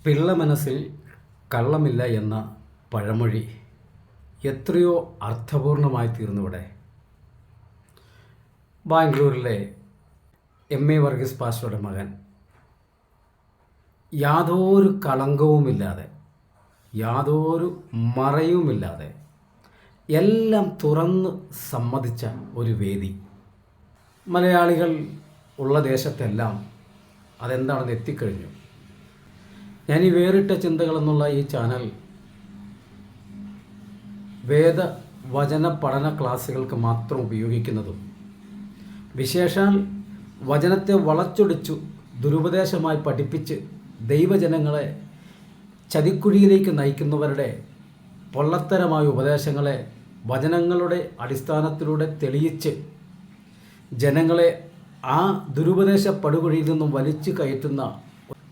പിള്ള മനസ്സിൽ കള്ളമില്ല എന്ന പഴമൊഴി എത്രയോ അർത്ഥപൂർണമായി തീർന്നിവിടെ. ബാംഗ്ലൂരിലെ MA വർഗീസ് പാസ്റ്ററുടെ മകൻ യാതൊരു കളങ്കവുമില്ലാതെ, യാതൊരു മറയുമില്ലാതെ എല്ലാം തുറന്ന് സമ്മതിച്ച ഒരു വേദി മലയാളികൾ ഉള്ള ദേശത്തെല്ലാം അതെന്താണെന്ന് എത്തിക്കഴിഞ്ഞു. ഞാൻ ഈ വേറിട്ട ചിന്തകളെന്നുള്ള ഈ ചാനൽ വേദവചന പഠന ക്ലാസ്സുകൾക്ക് മാത്രം ഉപയോഗിക്കുന്നതും വിശേഷാൽ വചനത്തെ വളച്ചൊടിച്ചു ദുരുപദേശമായി പഠിപ്പിച്ച് ദൈവജനങ്ങളെ ചതിക്കുഴിയിലേക്ക് നയിക്കുന്നവരുടെ പൊള്ളത്തരമായ ഉപദേശങ്ങളെ വചനങ്ങളുടെ അടിസ്ഥാനത്തിലൂടെ തെളിയിച്ച് ജനങ്ങളെ ആ ദുരുപദേശ പടുകുഴിയിൽ നിന്നും വലിച്ചു കയറ്റുന്ന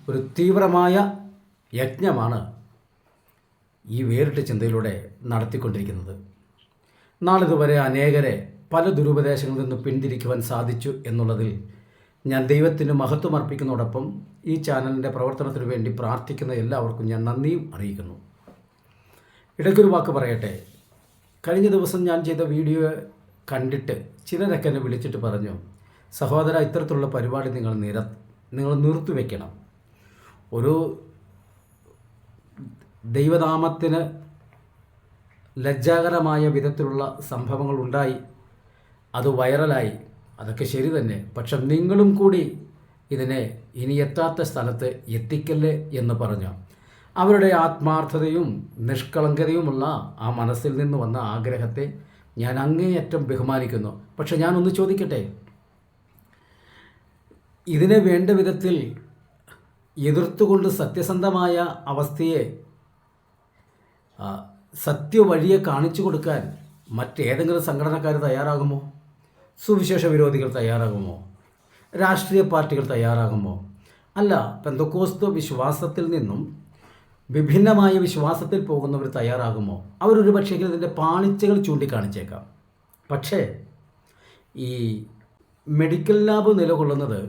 ഒരു തീവ്രമായ യജ്ഞമാണ് ഈ വേറിട്ട ചിന്തയിലൂടെ നടത്തിക്കൊണ്ടിരിക്കുന്നത്. നാളിതുവരെ അനേകരെ പല ദുരുപദേശങ്ങളിൽ നിന്ന് പിന്തിരിക്കുവാൻ സാധിച്ചു എന്നുള്ളതിൽ ഞാൻ ദൈവത്തിന് മഹത്വം അർപ്പിക്കുന്നതോടൊപ്പം ഈ ചാനലിൻ്റെ പ്രവർത്തനത്തിന് വേണ്ടി പ്രാർത്ഥിക്കുന്ന എല്ലാവർക്കും ഞാൻ നന്ദിയും അറിയിക്കുന്നു. ഇടയ്ക്കൊരു വാക്ക് പറയട്ടെ. കഴിഞ്ഞ ദിവസം ഞാൻ ചെയ്ത വീഡിയോ കണ്ടിട്ട് ചിലരൊക്കെ എന്നെ വിളിച്ചിട്ട് പറഞ്ഞു, സഹോദര, ഇത്തരത്തിലുള്ള പരിപാടി നിങ്ങൾ നിർത്തിവെക്കണം. ഒരു ദൈവനാമത്തിന് ലജ്ജാകരമായ വിധത്തിലുള്ള സംഭവങ്ങൾ ഉണ്ടായി, അത് വൈറലായി, അതൊക്കെ ശരി തന്നെ. പക്ഷെ നിങ്ങളും കൂടി ഇതിനെ ഇനി എത്താത്ത സ്ഥലത്ത് എത്തിക്കല്ലേ എന്ന് പറഞ്ഞു. അവരുടെ ആത്മാർത്ഥതയും നിഷ്കളങ്കതയുമുള്ള ആ മനസ്സിൽ നിന്ന് വന്ന ആഗ്രഹത്തെ ഞാൻ അങ്ങേയറ്റം ബഹുമാനിക്കുന്നു. പക്ഷെ ഞാനൊന്ന് ചോദിക്കട്ടെ, ഇതിനെ വേണ്ട വിധത്തിൽ എതിർത്തുകൊണ്ട് സത്യസന്ധമായ അവസ്ഥയെ സത്യവഴിയെ കാണിച്ചു കൊടുക്കാൻ മറ്റേതെങ്കിലും സംഘടനക്കാർ തയ്യാറാകുമോ? സുവിശേഷ വിരോധികൾ തയ്യാറാകുമോ? രാഷ്ട്രീയ പാർട്ടികൾ തയ്യാറാകുമോ? അല്ല, പെന്തക്കോസ്ത് വിശ്വാസത്തിൽ നിന്നും വിഭിന്നമായ വിശ്വാസത്തിൽ പോകുന്നവർ തയ്യാറാകുമോ? അവരൊരു പക്ഷേ ഇതിൻ്റെ പാളിച്ചകൾ ചൂണ്ടിക്കാണിച്ചേക്കാം. പക്ഷേ ഈ മെഡിക്കൽ ലാബ് നിലകൊള്ളുന്നത്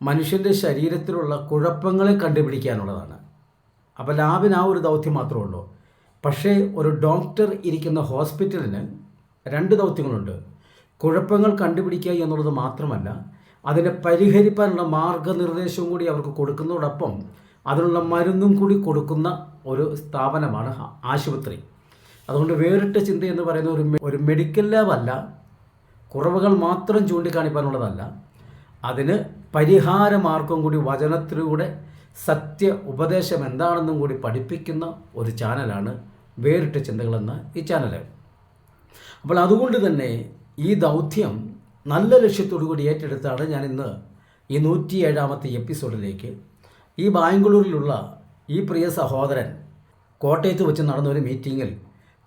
മനുഷ്യൻ്റെ ശരീരത്തിലുള്ള കുഴപ്പങ്ങളെ കണ്ടുപിടിക്കാനുള്ളതാണ്. അപ്പോൾ ലാബിന് ആ ഒരു ദൗത്യം മാത്രമേ ഉള്ളൂ. പക്ഷേ ഒരു ഡോക്ടർ ഇരിക്കുന്ന ഹോസ്പിറ്റലിന് രണ്ട് ദൗത്യങ്ങളുണ്ട്. കുഴപ്പങ്ങൾ കണ്ടുപിടിക്കുക എന്നുള്ളത് മാത്രമല്ല, അതിനെ പരിഹരിക്കാനുള്ള മാർഗനിർദ്ദേശവും കൂടി അവർക്ക് കൊടുക്കുന്നതോടൊപ്പം അതിനുള്ള മരുന്നും കൂടി കൊടുക്കുന്ന ഒരു സ്ഥാപനമാണ് ആശുപത്രി. അതുകൊണ്ട് വേറിട്ട ചിന്ത എന്ന് പറയുന്ന ഒരു മെഡിക്കൽ ലാബല്ല, കുറവുകൾ മാത്രം ചൂണ്ടിക്കാണിക്കാനുള്ളതല്ല, അതിന് പരിഹാരമാർഗം കൂടി വചനത്തിലൂടെ സത്യ ഉപദേശം എന്താണെന്നും കൂടി പഠിപ്പിക്കുന്ന ഒരു ചാനലാണ് വേറിട്ട ചിന്തകളെന്ന ഈ ചാനൽ. അപ്പോൾ അതുകൊണ്ട് തന്നെ ഈ ദൗത്യം നല്ല ലക്ഷ്യത്തോടു കൂടി ഏറ്റെടുത്താണ് ഞാൻ ഇന്ന് ഈ 107ാമത്തെ എപ്പിസോഡിലേക്ക് ഈ ബാംഗ്ലൂരിലുള്ള ഈ പ്രിയ സഹോദരൻ കോട്ടയത്ത് വെച്ച് നടന്നൊരു മീറ്റിങ്ങിൽ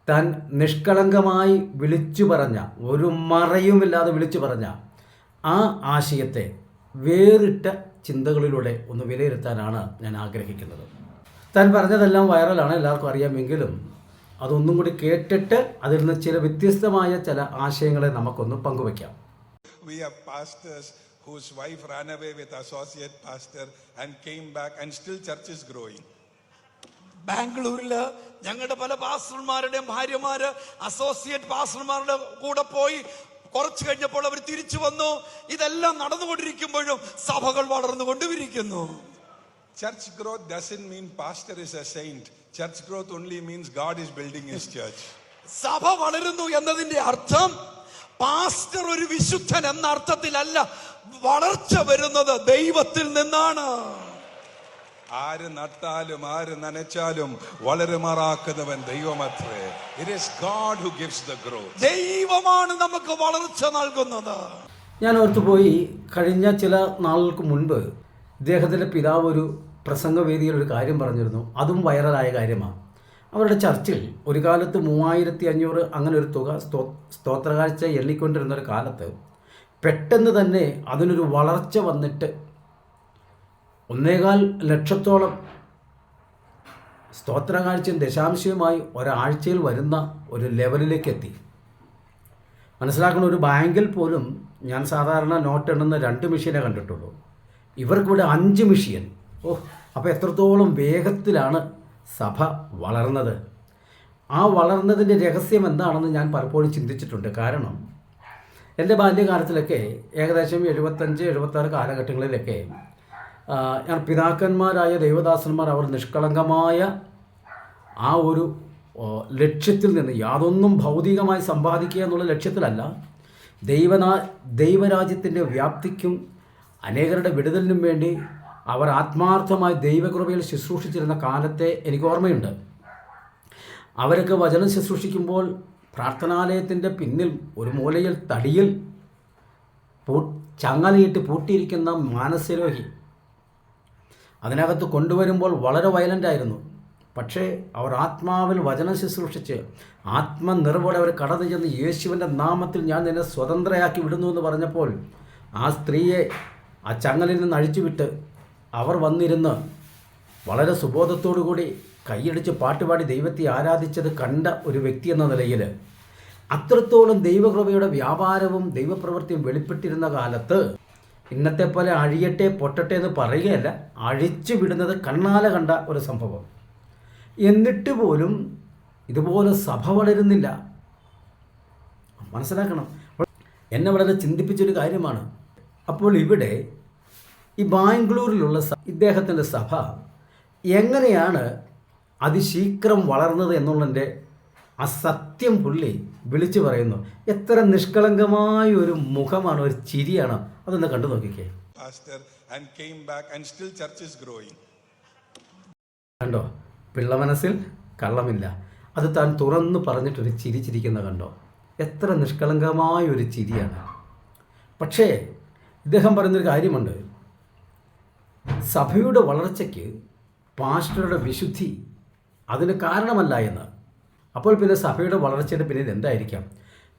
താൻ നിഷ്കളങ്കമായി വിളിച്ചു പറഞ്ഞ, ഒരു മറയുമില്ലാതെ വിളിച്ചു പറഞ്ഞ ആ ആശയത്തെ വേറിട്ട ചിന്തകളിലൂടെ ഒന്ന് വിലയിരുത്താനാണ് ഞാൻ ആഗ്രഹിക്കുന്നത്. താൻ പറഞ്ഞതെല്ലാം വൈറലാണ്, എല്ലാവർക്കും അറിയാമെങ്കിലും അതൊന്നും കൂടി കേട്ടിട്ട് അതിൽ നിന്ന് ചില വ്യത്യസ്തമായ ചില ആശയങ്ങളെ നമുക്കൊന്ന് പങ്കുവയ്ക്കാം. We have pastors whose wife ran away with associate pastor and came back and still church is growing. ബാംഗ്ലൂരില് ഞങ്ങളുടെ പല പാസ്റ്റർമാരുടെയും ഭാര്യമാര് അസോസിയേറ്റ് പാസ്റ്റർമാരുടെ കൂടെ പോയി കുറച്ചു കഴിഞ്ഞപ്പോൾ അവർ തിരിച്ചു വന്നു. ഇതെല്ലാം നടന്നുകൊണ്ടിരിക്കുമ്പോഴും സഭകൾ വളർന്നുകൊണ്ടിരിക്കുന്നു. Church growth doesn't mean pastor is a saint. Church growth only means God is building his church. സഭ വളരുന്നു എന്നതിന്റെ അർത്ഥം പാസ്റ്റർ ഒരു വിശുദ്ധൻ എന്ന അർത്ഥത്തിലല്ല. വളർച്ച വരുന്നത് ദൈവത്തിൽ നിന്നാണ്. ആര് നട്ടാലും ആര് നനച്ചാലും വളരുമാറാക്കുന്നവൻ ദൈവമത്രേ. It is God who gives the growth. ദൈവമാണ് നമുക്ക് വളർച്ച നൽകുന്നത്. ഞാൻ ഓർത്തുപോയി, കഴിഞ്ഞ ചില നാളുകൾക്ക് മുൻപ് ഇദ്ദേഹത്തിൻ്റെ പിതാവ് ഒരു പ്രസംഗവേദിയിൽ ഒരു കാര്യം പറഞ്ഞിരുന്നു. അതും വൈറലായ കാര്യമാണ്. അവരുടെ ചർച്ചിൽ ഒരു കാലത്ത് 3500 അങ്ങനെ ഒരു തുക സ്തോത്രകാഴ്ച എണ്ണിക്കൊണ്ടിരുന്നൊരു കാലത്ത് പെട്ടെന്ന് തന്നെ അതിനൊരു വളർച്ച വന്നിട്ട് 1.25 ലക്ഷത്തോളം സ്തോത്രകാഴ്ചയും ദശാംശവുമായി ഒരാഴ്ചയിൽ വരുന്ന ഒരു ലെവലിലേക്ക് എത്തി. മനസ്സിലാക്കുന്ന, ഒരു ബാങ്കിൽ പോലും ഞാൻ സാധാരണ നോട്ട് എണ്ണുന്ന 2 മെഷീനെ കണ്ടിട്ടുള്ളൂ. ഇവർക്കിവിടെ 5 മെഷീൻ. അപ്പോൾ എത്രത്തോളം വേഗത്തിലാണ് സഭ വളർന്നത്. ആ വളർന്നതിൻ്റെ രഹസ്യം എന്താണെന്ന് ഞാൻ പലപ്പോഴും ചിന്തിച്ചിട്ടുണ്ട്. കാരണം എൻ്റെ ബാല്യകാലത്തിലൊക്കെ ഏകദേശം 75-76 കാലഘട്ടങ്ങളിലൊക്കെ ഞാൻ പിതാക്കന്മാരായ ദൈവദാസന്മാർ അവർ നിഷ്കളങ്കമായ ആ ഒരു ലക്ഷ്യത്തിൽ നിന്ന് യാതൊന്നും ഭൗതികമായി സമ്പാദിക്കുക എന്നുള്ള ലക്ഷ്യത്തിലല്ല, ദൈവരാജ്യത്തിൻ്റെ വ്യാപ്തിക്കും അനേകരുടെ വിടുതലിനും വേണ്ടി അവർ ആത്മാർത്ഥമായി ദൈവകൃപയിൽ ശുശ്രൂഷിച്ചിരുന്ന കാലത്തെ എനിക്ക് ഓർമ്മയുണ്ട്. അവരൊക്കെ വചനം ശുശ്രൂഷിക്കുമ്പോൾ പ്രാർത്ഥനാലയത്തിൻ്റെ പിന്നിൽ ഒരു മൂലയിൽ തടിയിൽ ചങ്ങലയിട്ട് പൂട്ടിയിരിക്കുന്ന മാനസരോഗി അതിനകത്ത് കൊണ്ടുവരുമ്പോൾ വളരെ വയലൻ്റായിരുന്നു. പക്ഷേ അവർ ആത്മാവിൽ വചനം ശുശ്രൂഷിച്ച് ആത്മനിറവോടെ അവർ കടന്നു ചെന്ന് യേശുവിൻ്റെ നാമത്തിൽ ഞാൻ നിന്നെ സ്വതന്ത്രയാക്കി വിടുന്നു എന്ന് പറഞ്ഞപ്പോൾ ആ സ്ത്രീയെ ആ ചങ്ങലിൽ നിന്ന് അഴിച്ചുവിട്ട് അവർ വന്നിരുന്ന് വളരെ സുബോധത്തോടുകൂടി കൈയടിച്ച് പാട്ടുപാടി ദൈവത്തെ ആരാധിച്ചത് കണ്ട ഒരു വ്യക്തി എന്ന നിലയിൽ അത്രത്തോളം ദൈവകൃപയുടെ വ്യാപാരവും ദൈവപ്രവൃത്തിയും വെളിപ്പെട്ടിരുന്ന കാലത്ത് ഇന്നത്തെ പോലെ അഴിയട്ടെ പൊട്ടട്ടെ എന്ന് പറയുകയല്ല, അഴിച്ചു വിടുന്നത് കണ്ണാലെ കണ്ട ഒരു സംഭവം. എന്നിട്ട് പോലും ഇതുപോലെ സഭ വളരുന്നില്ല. മനസ്സിലാക്കണം. എന്നെ വളരെ ചിന്തിപ്പിച്ചൊരു കാര്യമാണ്. അപ്പോൾ ഇവിടെ ഈ ബാംഗ്ലൂരിലുള്ള ഇദ്ദേഹത്തിൻ്റെ സഭ എങ്ങനെയാണ് അതിശീഘ്രം വളർന്നത് എന്നുള്ളതിൻ്റെ ആ സത്യം പുള്ളി വിളിച്ചു പറയുന്നു. എത്ര നിഷ്കളങ്കമായ ഒരു മുഖമാണ്, ഒരു ചിരിയാണ്. അതൊന്ന് കണ്ടു നോക്കിക്കേ. Pastor, and came back and still church is growing. കണ്ടോ, പിള്ള മനസ്സിൽ കള്ളമില്ല. അത് താൻ തുറന്നു പറഞ്ഞിട്ടൊരു ചിരി ചിരിക്കുന്ന കണ്ടോ, എത്ര നിഷ്കളങ്കമായ ഒരു ചിരിയാണ്. പക്ഷേ ഇദ്ദേഹം പറയുന്നൊരു കാര്യമുണ്ട്, സഭയുടെ വളർച്ചയ്ക്ക് പാസ്റ്ററുടെ വിശുദ്ധി അതിന് കാരണമല്ല എന്ന്. അപ്പോൾ പിന്നെ സഭയുടെ വളർച്ചയുടെ പിന്നിൽ എന്തായിരിക്കാം?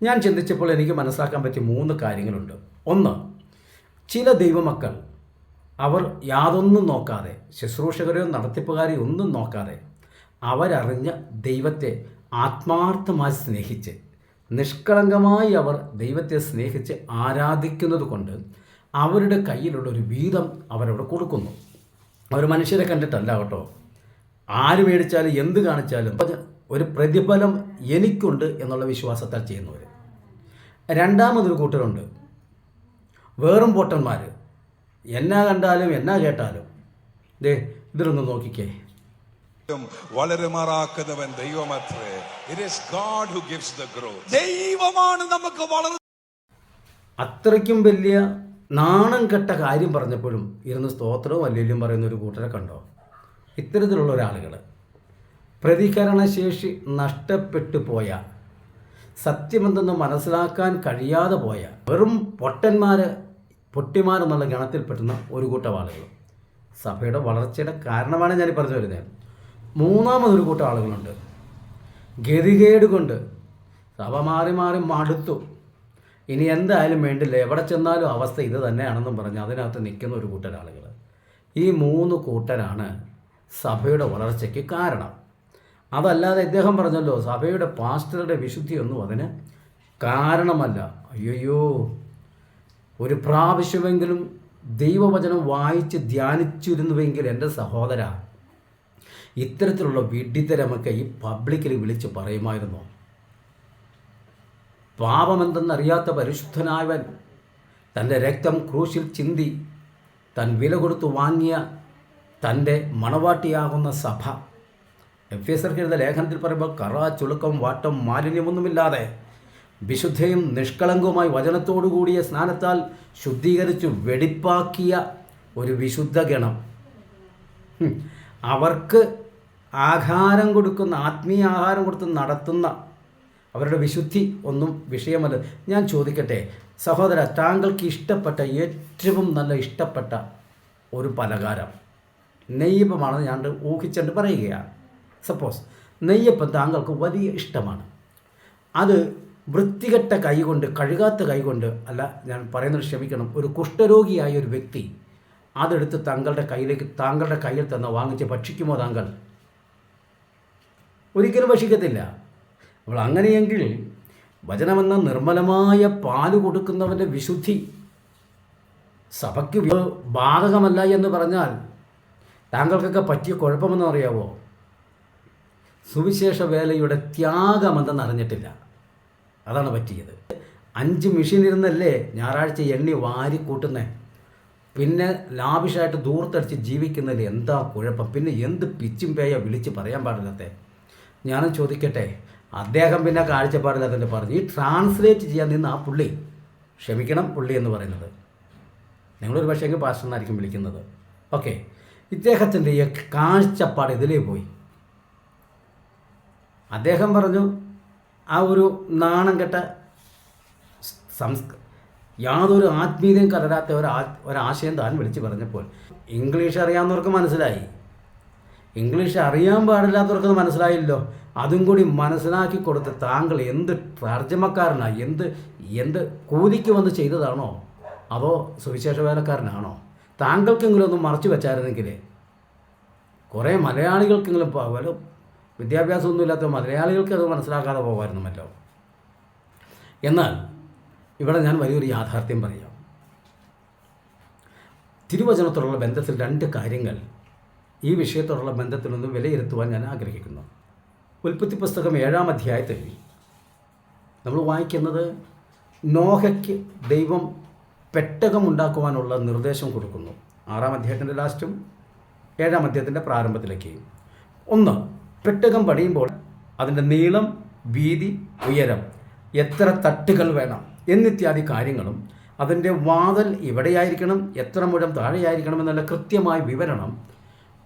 ഞാൻ ചിന്തിച്ചപ്പോൾ എനിക്ക് മനസ്സിലാക്കാൻ പറ്റിയ 3 കാര്യങ്ങളുണ്ട്. ഒന്ന്, ചില ദൈവമക്കൾ അവർ യാതൊന്നും നോക്കാതെ, ശുശ്രൂഷകരെയോ നടത്തിപ്പുകാരെയോ ഒന്നും നോക്കാതെ അവരറിഞ്ഞ ദൈവത്തെ ആത്മാർത്ഥമായി സ്നേഹിച്ച് നിഷ്കളങ്കമായി അവർ ദൈവത്തെ സ്നേഹിച്ച് ആരാധിക്കുന്നത് കൊണ്ട് അവരുടെ കയ്യിലുള്ളൊരു വീതം അവരവിടെ കൊടുക്കുന്നു. അവർ മനുഷ്യരെ കണ്ടിട്ടല്ല കേട്ടോ, ആര് മേടിച്ചാലും എന്ത് കാണിച്ചാലും ഒരു പ്രതിഫലം എനിക്കുണ്ട് എന്നുള്ള വിശ്വാസത്താൽ ചെയ്യുന്നവർ. രണ്ടാമതൊരു കൂട്ടരുണ്ട്, വേറും പൊട്ടന്മാർ. എന്നാ കണ്ടാലും എന്നാ കേട്ടാലും ഇതിലൊന്ന് നോക്കിക്കേ. വളരുമാറാക്കുന്നവൻ ദൈവമത്രേ. It is God who gives the growth. ദൈവമാണ് നമുക്ക് അത്രയ്ക്കും വലിയ നാണം കെട്ട കാര്യം പറഞ്ഞപ്പോഴും ഇരുന്ന് സ്തോത്രവും അല്ലെങ്കിലും പറയുന്ന ഒരു കൂട്ടരെ കണ്ടോ? ഇത്തരത്തിലുള്ള ഒരാളുകൾ പ്രതികരണശേഷി നഷ്ടപ്പെട്ടു പോയ, സത്യമെന്തെന്ന് മനസ്സിലാക്കാൻ കഴിയാതെ പോയ വെറും പൊട്ടിമാരെന്നുള്ള ഗണത്തിൽപ്പെടുന്ന ഒരു കൂട്ടം ആളുകൾ സഭയുടെ വളർച്ചയുടെ കാരണമാണ് ഞാൻ പറഞ്ഞു വരുന്നത്. മൂന്നാമതൊരു കൂട്ടം ആളുകളുണ്ട്, ഗതികേട് കൊണ്ട് സഭ മാറി മാറി മടുത്തു, ഇനി എന്തായാലും വേണ്ടില്ല, എവിടെ ചെന്നാലും അവസ്ഥ ഇത് തന്നെയാണെന്നും പറഞ്ഞ് അതിനകത്ത് നിൽക്കുന്ന ഒരു കൂട്ടം ആളുകൾ. ഈ 3 കൂട്ടരാണ് സഭയുടെ വളർച്ചയ്ക്ക് കാരണം. അതല്ലാതെ ഇദ്ദേഹം പറഞ്ഞല്ലോ സഭയുടെ പാസ്റ്ററുടെ വിശുദ്ധിയൊന്നും അതിന് കാരണമല്ല. അയ്യോ, ഒരു പ്രാവശ്യമെങ്കിലും ദൈവവചനം വായിച്ച് ധ്യാനിച്ചിരുന്നുവെങ്കിൽ എൻ്റെ സഹോദര, ഇത്തരത്തിലുള്ള വിഡ്ഢിത്തരമൊക്കെ ഈ പബ്ലിക്കിൽ വിളിച്ച് പറയുമായിരുന്നു. പാപമെന്തെന്നറിയാത്ത പരിശുദ്ധനായവൻ തൻ്റെ രക്തം ക്രൂശിൽ ചിന്തി താൻ വില കൊടുത്തു വാങ്ങിയ തൻ്റെ മണവാട്ടിയാകുന്ന സഭ, എഫേസ്യർക്ക് എഴുതിയ ലേഖനത്തിൽ പറയുമ്പോൾ കറ, ചുളുക്കം, വാട്ടം, മാലിന്യമൊന്നുമില്ലാതെ വിശുദ്ധയും നിഷ്കളങ്കവുമായി വചനത്തോടു കൂടിയ സ്നാനത്താൽ ശുദ്ധീകരിച്ചു വെടിപ്പാക്കിയ ഒരു വിശുദ്ധ ഗണം, അവർക്ക് ആഹാരം കൊടുക്കുന്ന, ആത്മീയ ആഹാരം കൊടുത്ത് നടത്തുന്ന അവരുടെ വിശുദ്ധി ഒന്നും വിഷയമല്ല. ഞാൻ ചോദിക്കട്ടെ സഹോദര, താങ്കൾക്ക് ഇഷ്ടപ്പെട്ട ഏറ്റവും നല്ല ഇഷ്ടപ്പെട്ട ഒരു പലഹാരം നെയ്യപ്പമാണെന്ന് ഞാൻ ഊഹിച്ചുകൊണ്ട് പറയുകയാണ്. സപ്പോസ് നെയ്യപ്പം താങ്കൾക്ക് വലിയ ഇഷ്ടമാണ്. അത് വൃത്തികെട്ട കൈകൊണ്ട്, കഴുകാത്ത കൈകൊണ്ട് അല്ല, ഞാൻ പറയുന്നത് ക്ഷമിക്കണം, ഒരു കുഷ്ഠരോഗിയായ ഒരു വ്യക്തി അതെടുത്ത് താങ്കളുടെ കയ്യിൽ തന്നെ വാങ്ങിച്ച് ഭക്ഷിക്കുമോ താങ്കൾ? ഒരിക്കലും ഭക്ഷിക്കത്തില്ല. അപ്പോൾ അങ്ങനെയെങ്കിൽ വചനമെന്ന നിർമ്മലമായ പാല് കൊടുക്കുന്നവൻ്റെ വിശുദ്ധി സഭയ്ക്ക് ബാധകമല്ല എന്ന് പറഞ്ഞാൽ താങ്കൾക്കൊക്കെ പറ്റിയ കുഴപ്പമെന്ന് അറിയാവോ? സുവിശേഷ വേലയുടെ ത്യാഗമെന്തെന്ന് അറിഞ്ഞിട്ടില്ല. അതാണ് പറ്റിയത്. 5 മെഷീൻ ഇരുന്നല്ലേ ഞായറാഴ്ച എണ്ണി വാരി കൂട്ടുന്നേ. പിന്നെ ലാവിഷായിട്ട് ദൂർത്തടിച്ച് ജീവിക്കുന്നതിൽ എന്താ കുഴപ്പം? പിന്നെ എന്ത് പിച്ചും പേയ വിളിച്ച് പറയാൻ പാടില്ലാത്തേ? ഞാനും ചോദിക്കട്ടെ, അദ്ദേഹം പിന്നെ കാഴ്ചപ്പാടില്ലാത്തതിൻ്റെ പറഞ്ഞു. ഈ ട്രാൻസ്ലേറ്റ് ചെയ്യാൻ നിന്ന് ആ പുള്ളി, ക്ഷമിക്കണം പുള്ളി എന്ന് പറയുന്നത്, നിങ്ങളൊരു പക്ഷേ എങ്കിൽ പാസ്റ്റർ എന്നായിരിക്കും വിളിക്കുന്നത്. ഓക്കെ, ഇദ്ദേഹത്തിൻ്റെ ഈ കാഴ്ചപ്പാട് ഇതിലേ പോയി. അദ്ദേഹം പറഞ്ഞു ആ ഒരു നാണം കെട്ട യാതൊരു ആത്മീയതയും കലരാത്ത ഒരാശയം താൻ വിളിച്ച് പറഞ്ഞപ്പോൾ ഇംഗ്ലീഷ് അറിയാവുന്നവർക്ക് മനസ്സിലായി. ഇംഗ്ലീഷ് അറിയാൻ പാടില്ലാത്തവർക്കത് മനസ്സിലായില്ലോ. അതും കൂടി മനസ്സിലാക്കി കൊടുത്ത് താങ്കൾ എന്ത് തർജ്ജമക്കാരനാണ്? എന്ത് കൂലിക്ക് വന്ന് ചെയ്തതാണോ അതോ സുവിശേഷ വേലക്കാരനാണോ? താങ്കൾക്കെങ്കിലും ഒന്ന് മറച്ചു വെച്ചായിരുന്നെങ്കിൽ കുറേ മലയാളികൾക്കെങ്കിലും വല്ല വിദ്യാഭ്യാസമൊന്നുമില്ലാത്ത മലയാളികൾക്ക് അത് മനസ്സിലാക്കാതെ പോകുമായിരുന്നുമല്ലോ. എന്നാൽ ഇവിടെ ഞാൻ വലിയൊരു യാഥാർത്ഥ്യം പറയാം. തിരുവചനത്തോടുള്ള ബന്ധത്തിൽ 2 കാര്യങ്ങൾ ഈ വിഷയത്തോടുള്ള ബന്ധത്തിൽ നിന്ന് വിലയിരുത്തുവാൻ ഞാൻ ആഗ്രഹിക്കുന്നു. ഉൽപ്പത്തി പുസ്തകം 7-ാം അധ്യായത്തിൽ നമ്മൾ വായിക്കുന്നത് നോഹയ്ക്ക് ദൈവം പെട്ടകമുണ്ടാക്കുവാനുള്ള നിർദ്ദേശം കൊടുക്കുന്നു. 6-ാം അധ്യായത്തിൻ്റെ ലാസ്റ്റും 7-ാം അധ്യായത്തിൻ്റെ പ്രാരംഭത്തിലേക്കും. 1, പെട്ടകം പണിയുമ്പോൾ അതിൻ്റെ നീളം, വീതി, ഉയരം, എത്ര തട്ടുകൾ വേണം എന്നിത്യാദി കാര്യങ്ങളും, അതിൻ്റെ വാതിൽ എവിടെയായിരിക്കണം, എത്ര മുഴം താഴെയായിരിക്കണം എന്നുള്ള കൃത്യമായ വിവരണം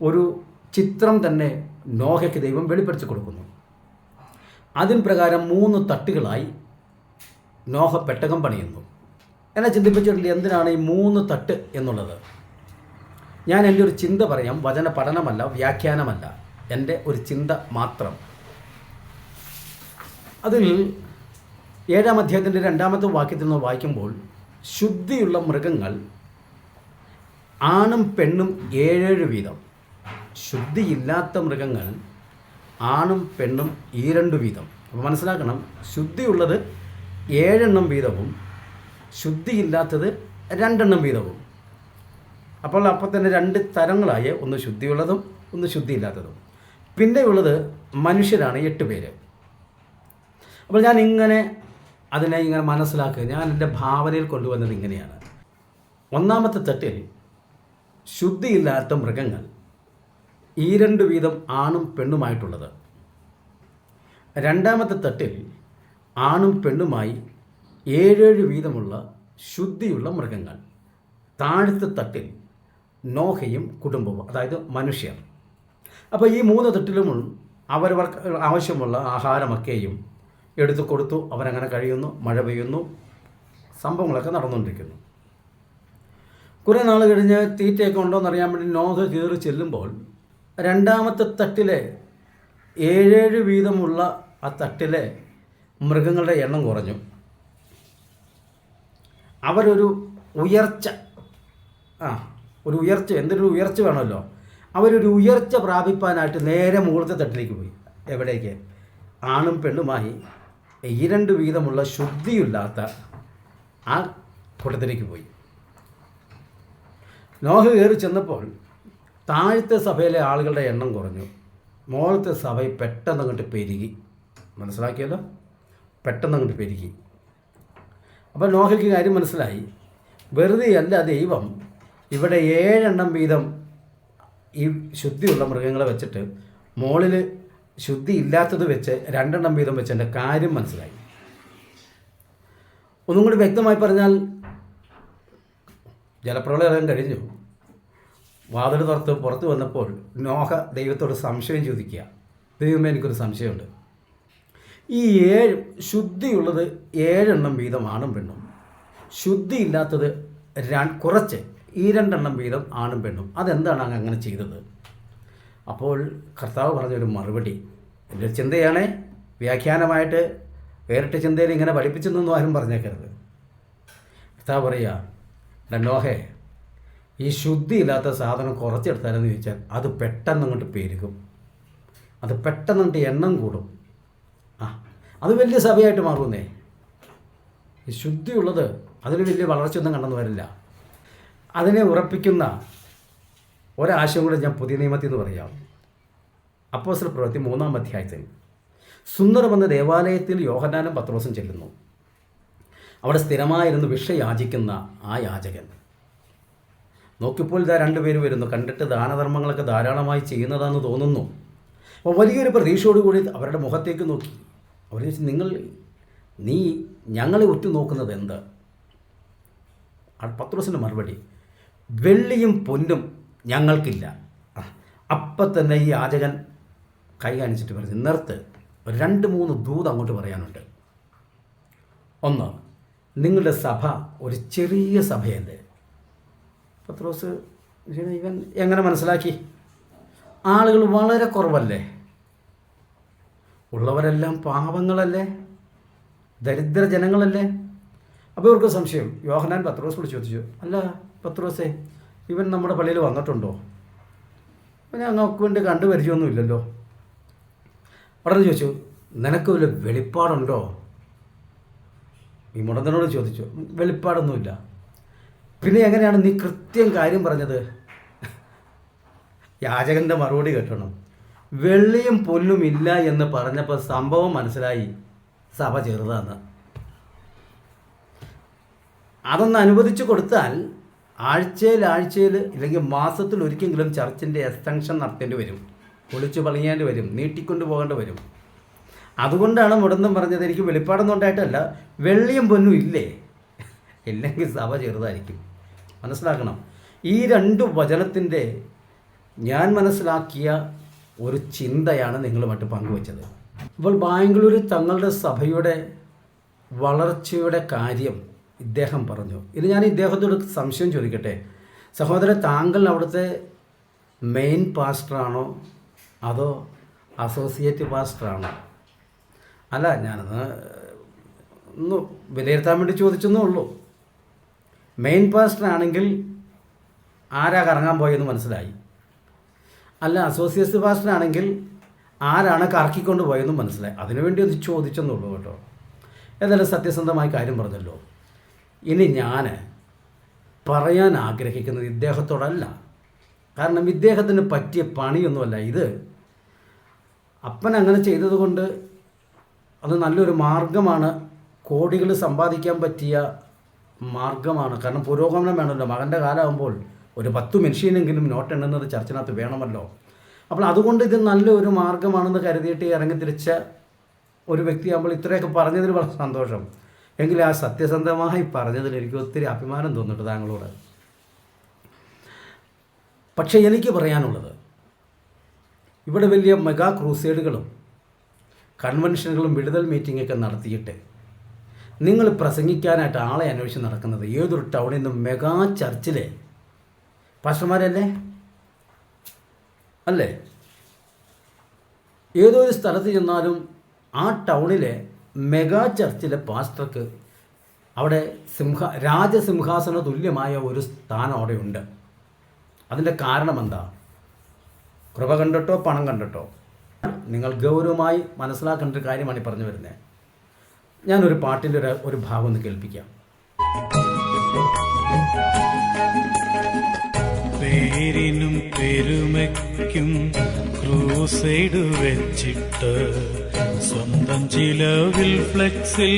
ഒരു ചിത്രം തന്നെ നോഹയ്ക്ക് ദൈവം വെളിപ്പെടുത്തി കൊടുക്കുന്നു. അതിൻ പ്രകാരം 3 തട്ടുകളായി നോഹ പെട്ടകം പണിയുന്നു. എന്നെ ചിന്തിപ്പിച്ചിട്ടുണ്ട് എന്തിനാണ് ഈ 3 തട്ട് എന്നുള്ളത്. ഞാൻ എൻ്റെ ഒരു ചിന്ത പറയാം. വചന പഠനമല്ല, വ്യാഖ്യാനമല്ല, എൻ്റെ ഒരു ചിന്ത മാത്രം. അതിൽ 7-ാം അധ്യായത്തിൻ്റെ 2-ാമത്തെ വാക്യത്തിൽ നിന്ന് വായിക്കുമ്പോൾ ശുദ്ധിയുള്ള മൃഗങ്ങൾ ആണും പെണ്ണും 7 വീതം, ശുദ്ധിയില്ലാത്ത മൃഗങ്ങൾ ആണും പെണ്ണും 2 വീതം. അപ്പോൾ മനസ്സിലാക്കണം, ശുദ്ധിയുള്ളത് 7 വീതവും ശുദ്ധിയില്ലാത്തത് 2 വീതവും. അപ്പോൾ തന്നെ 2 തരങ്ങളായ, ഒന്ന് ശുദ്ധിയുള്ളതും ഒന്ന് ശുദ്ധിയില്ലാത്തതും. പിന്നെയുള്ളത് മനുഷ്യരാണ് 8 പേര്. അപ്പോൾ ഞാൻ അതിനെ ഇങ്ങനെ മനസ്സിലാക്കുക. ഞാൻ എൻ്റെ ഭാവനയിൽ കൊണ്ടുവന്നത് ഇങ്ങനെയാണ്. 1-ാമത്തെ തട്ടിൽ ശുദ്ധിയില്ലാത്ത മൃഗങ്ങൾ 2 വീതം ആണും പെണ്ണുമായിട്ടുള്ളത്. 2-ാമത്തെ തട്ടിൽ ആണും പെണ്ണുമായി 7 വീതമുള്ള ശുദ്ധിയുള്ള മൃഗങ്ങൾ. താഴത്തെ തട്ടിൽ നോഹയും കുടുംബവും, അതായത് മനുഷ്യർ. അപ്പോൾ ഈ 3 തട്ടിലും അവരവർക്ക് ആവശ്യമുള്ള ആഹാരമൊക്കെയും എടുത്തു കൊടുത്തു. അവരങ്ങനെ കഴിയുന്നു. മഴ പെയ്യുന്നു. സംഭവങ്ങളൊക്കെ നടന്നുകൊണ്ടിരിക്കുന്നു. കുറേ നാൾ കഴിഞ്ഞ് തീറ്റയൊക്കെ ഉണ്ടോയെന്ന് അറിയാൻ വേണ്ടി നോഹ കയറി ചെല്ലുമ്പോൾ 2-ാമത്തെ തട്ടിലെ 7 വീതമുള്ള ആ തട്ടിലെ മൃഗങ്ങളുടെ എണ്ണം കുറഞ്ഞു. അവരൊരു ഉയർച്ച, എന്തൊരു ഉയർച്ച വേണമല്ലോ. അവരൊരു ഉയർച്ച പ്രാപിപ്പാനായിട്ട് നേരെ മുകളിലത്തെ തട്ടിലേക്ക് പോയി. എവിടേക്ക്? ആണും പെണ്ണുമായി 2 വീതമുള്ള ശുദ്ധിയില്ലാത്ത ആ കൂട്ടത്തിലേക്ക് പോയി. നോഹ കയറി ചെന്നപ്പോൾ താഴത്തെ സഭയിലെ ആളുകളുടെ എണ്ണം കുറഞ്ഞു. മുകളിലത്തെ സഭ പെട്ടെന്ന് അങ്ങോട്ട് പെരുകി. മനസ്സിലാക്കിയല്ലോ, പെട്ടെന്ന് അങ്ങോട്ട് പെരുകി. അപ്പോൾ നോഹയ്ക്ക് കാര്യം മനസ്സിലായി. വെറുതെയല്ല ദൈവം ഇവിടെ 7 വീതം ഈ ശുദ്ധിയുള്ള മൃഗങ്ങളെ വെച്ചിട്ട് മുകളിൽ ശുദ്ധി ഇല്ലാത്തത് വെച്ച് 2 വീതം വെച്ച് എൻ്റെ കാര്യം മനസ്സിലായി. ഒന്നും കൂടി വ്യക്തമായി പറഞ്ഞാൽ, ജലപ്രളയം കഴിഞ്ഞു. വാതിൽ പുറത്ത് വന്നപ്പോൾ നോഹ ദൈവത്തോട് സംശയം ചോദിക്കുക. ദൈവമേ, എനിക്കൊരു സംശയമുണ്ട്. ഈ 7 ശുദ്ധിയുള്ളത് 7 വീതം ആണും പെണ്ണും, ശുദ്ധിയില്ലാത്തത് കുറച്ച് ഈ 2 വീതം ആണും പെണ്ണും. അതെന്താണ് അങ്ങനെ ചെയ്തത്? അപ്പോൾ കർത്താവ് പറഞ്ഞൊരു മറുപടി, എൻ്റെ ചിന്തയാണ്, വ്യാഖ്യാനമായിട്ട് വേറിട്ട ചിന്തയിൽ ഇങ്ങനെ പഠിപ്പിച്ചെന്നൊന്നും ആരും പറഞ്ഞേക്കരുത്. കർത്താവ് പറയുക, നോഹേ, ഈ ശുദ്ധിയില്ലാത്ത സാധനം കുറച്ചെടുത്താലെന്ന് ചോദിച്ചാൽ അത് പെട്ടെന്ന് അങ്ങോട്ട് പെരുകും. അത് പെട്ടെന്ന് അങ്ങോട്ട് എണ്ണം കൂടും. അത് വലിയ സഭയായിട്ട് മാറുന്നേ. ഈ ശുദ്ധിയുള്ളത് അതിന് വലിയ വളർച്ചയൊന്നും കണ്ടെന്ന് വരില്ല. അതിനെ ഉറപ്പിക്കുന്ന ഒരാശയം കൂടെ ഞാൻ പുതിയ നിയമത്തിൽ നിന്ന് പറയാം. അപ്പോസ്തല പ്രവൃത്തി 3-ാം അധ്യായത്തിൽ സുന്ദരമെന്ന ദേവാലയത്തിൽ യോഹന്നാനും പത്രോസും ചെല്ലുന്നു. അവിടെ സ്ഥിരമായിരുന്ന് ഭിക്ഷ യാചിക്കുന്ന ആ യാചകൻ നോക്കിയപ്പോൾ ഇതാ രണ്ടുപേര് വരുന്നു. കണ്ടിട്ട് ദാനധർമ്മങ്ങളൊക്കെ ധാരാളമായി ചെയ്യുന്നതാണെന്ന് തോന്നുന്നു. അപ്പോൾ വലിയൊരു പ്രതീക്ഷയോടുകൂടി അവരുടെ മുഖത്തേക്ക് നോക്കി. അവർ ചോദിച്ചു, നീ ഞങ്ങളെ ഉറ്റുനോക്കുന്നത് എന്ത്? പത്രോസിൻ്റെ മറുപടി, വെള്ളിയും പൊന്നും ഞങ്ങൾക്കില്ല. അപ്പം തന്നെ ഈ യാചകൻ കൈ കാണിച്ചിട്ട് പറഞ്ഞു, നിർത്ത്, 2-3 ദൂത് അങ്ങോട്ട് പറയാനുണ്ട്. ഒന്ന്, നിങ്ങളുടെ സഭ ഒരു ചെറിയ സഭയല്ലേ? പത്രോസ് ഇവൻ എങ്ങനെ മനസ്സിലാക്കി? ആളുകൾ വളരെ കുറവല്ലേ? ഉള്ളവരെല്ലാം പാവങ്ങളല്ലേ? ദരിദ്ര ജനങ്ങളല്ലേ? അപ്പോൾ ഇവർക്ക് സംശയം. യോഹന്നാൻ പത്രോസോട് ചോദിച്ചു, അല്ല പത്രോസേ, ഇവൻ നമ്മുടെ പള്ളിയിൽ വന്നിട്ടുണ്ടോ? അപ്പം ഞങ്ങൾക്ക് വേണ്ടി കണ്ടുപരിചയമൊന്നുമില്ലല്ലോ. ഉടനെ ചോദിച്ചു, നിനക്ക് വല്ല വെളിപ്പാടുണ്ടോ? ഈ മുടന്തനോട് ചോദിച്ചു, വെളിപ്പാടൊന്നുമില്ല. പിന്നെ എങ്ങനെയാണ് നീ കൃത്യം കാര്യം പറഞ്ഞത്? യാചകൻ്റെ മറുപടി കേട്ടണം. വെള്ളിയും പൊന്നും ഇല്ല എന്ന് പറഞ്ഞപ്പോൾ സംഭവം മനസ്സിലായി, സഭ ചെറുതാന്ന്. അതൊന്ന് അനുവദിച്ചു കൊടുത്താൽ ആഴ്ചയിൽ ഇല്ലെങ്കിൽ മാസത്തിൽ ഒരിക്കലെങ്കിലും ചർച്ചിൻ്റെ എക്സ്റ്റൻഷൻ നടത്തേണ്ടി വരും, പൊളിച്ചു പണിയേണ്ടി വരും, നീട്ടിക്കൊണ്ട് പോകേണ്ടി വരും. അതുകൊണ്ടാണ് മുടന്തം പറഞ്ഞത്, എനിക്ക് വെളിപ്പാടൊന്നും ഉണ്ടായിട്ടല്ല, വെള്ളിയും പൊന്നും ഇല്ലേ, ഇല്ലെങ്കിൽ സഭ ചെറുതായിരിക്കും. മനസ്സിലാക്കണം. ഈ 2 വചനത്തിൻ്റെ ഞാൻ മനസ്സിലാക്കിയ ഒരു ചിന്തയാണ് നിങ്ങളുമായിട്ട് പങ്കുവച്ചത്. ഇപ്പോൾ ബാംഗ്ലൂർ തങ്ങളുടെ സഭയുടെ വളർച്ചയുടെ കാര്യം ഇദ്ദേഹം പറഞ്ഞു. ഇത് ഞാൻ ഇദ്ദേഹത്തോട് സംശയം ചോദിക്കട്ടെ, സഹോദരൻ, താങ്കൾ അവിടുത്തെ മെയിൻ പാസ്റ്ററാണോ അതോ അസോസിയേറ്റ് പാസ്റ്ററാണോ? അല്ല, ഞാനത് ഒന്ന് വിലയിരുത്താൻ വേണ്ടി ചോദിച്ചെന്നേ ഉള്ളൂ. മെയിൻ പാസ്റ്റർ ആണെങ്കിൽ ആരാ കറങ്ങാൻ പോയെന്ന് മനസ്സിലായി. അല്ല, അസോസിയേറ്റ് പാസ്റ്റർ ആണെങ്കിൽ ആരാണ് കറക്കിക്കൊണ്ട് പോയെന്ന് മനസ്സിലായി. അതിനുവേണ്ടി ഒന്ന് ചോദിച്ചെന്നുള്ളൂ കേട്ടോ. ഏതായാലും സത്യസന്ധമായ കാര്യം പറഞ്ഞല്ലോ. ഇനി ഞാൻ പറയാൻ ആഗ്രഹിക്കുന്നത് ഇദ്ദേഹത്തോടല്ല. കാരണം ഇദ്ദേഹത്തിന് പറ്റിയ പണിയൊന്നുമല്ല ഇത്. അപ്പൻ അങ്ങനെ ചെയ്തതുകൊണ്ട് അത് നല്ലൊരു മാർഗമാണ്, കോടികൾ സമ്പാദിക്കാൻ പറ്റിയ മാർഗമാണ്. കാരണം പുരോഗമനം വേണമല്ലോ. മകൻ്റെ കാലമാകുമ്പോൾ ഒരു 10 മെഷീനെങ്കിലും നോട്ട് എണ്ണുന്നത് ചർച്ചിനകത്ത് വേണമല്ലോ. അപ്പോൾ അതുകൊണ്ട് ഇത് നല്ലൊരു മാർഗമാണെന്ന് കരുതിയിട്ട് ഇറങ്ങിത്തിരിച്ച ഒരു വ്യക്തിയാകുമ്പോൾ ഇത്രയൊക്കെ പറഞ്ഞതിൽ വളരെ സന്തോഷം. എങ്കിൽ ആ സത്യസന്ധമായി പറഞ്ഞതിൽ എനിക്ക് ഒത്തിരി അഭിമാനം തോന്നുന്നുണ്ട് താങ്കളോട്. പക്ഷേ എനിക്ക് പറയാനുള്ളത്, ഇവിടെ വലിയ മെഗാ ക്രൂസേഡുകളും കൺവെൻഷനുകളും വിടുതൽ മീറ്റിങ്ങൊക്കെ നടത്തിയിട്ട് നിങ്ങൾ പ്രസംഗിക്കാനായിട്ട് ആളെ അന്വേഷിച്ച് നടക്കുന്നത് ഏതൊരു ടൗണിൽ നിന്നും മെഗാ ചർച്ചിലെ പാസ്റ്റർമാരല്ലേ? അല്ലേ? ഏതൊരു സ്ഥലത്ത് ചെന്നാലും ആ ടൗണിലെ മെഗാ ചർച്ചിലെ പാസ്റ്റർക്ക് അവിടെ രാജസിംഹാസന തുല്യമായ ഒരു സ്ഥാനം അവിടെയുണ്ട്. അതിൻ്റെ കാരണം എന്താ? കൃപ കണ്ടിട്ടോ പണം കണ്ടിട്ടോ? നിങ്ങൾ ഗൗരവമായി മനസ്സിലാക്കേണ്ട ഒരു കാര്യമാണ് ഈ പറഞ്ഞു വരുന്നത്. ഞാനൊരു പാട്ടിൻ്റെ ഒരു ഭാഗം ഒന്ന് കേൾപ്പിക്കാം. പേരിനും പെരുമയ്ക്കും ക്രൂസൈഡ് വെച്ചിട്ട് സ്വന്തം ചിലവിൽ ഫ്ലെക്സിൽ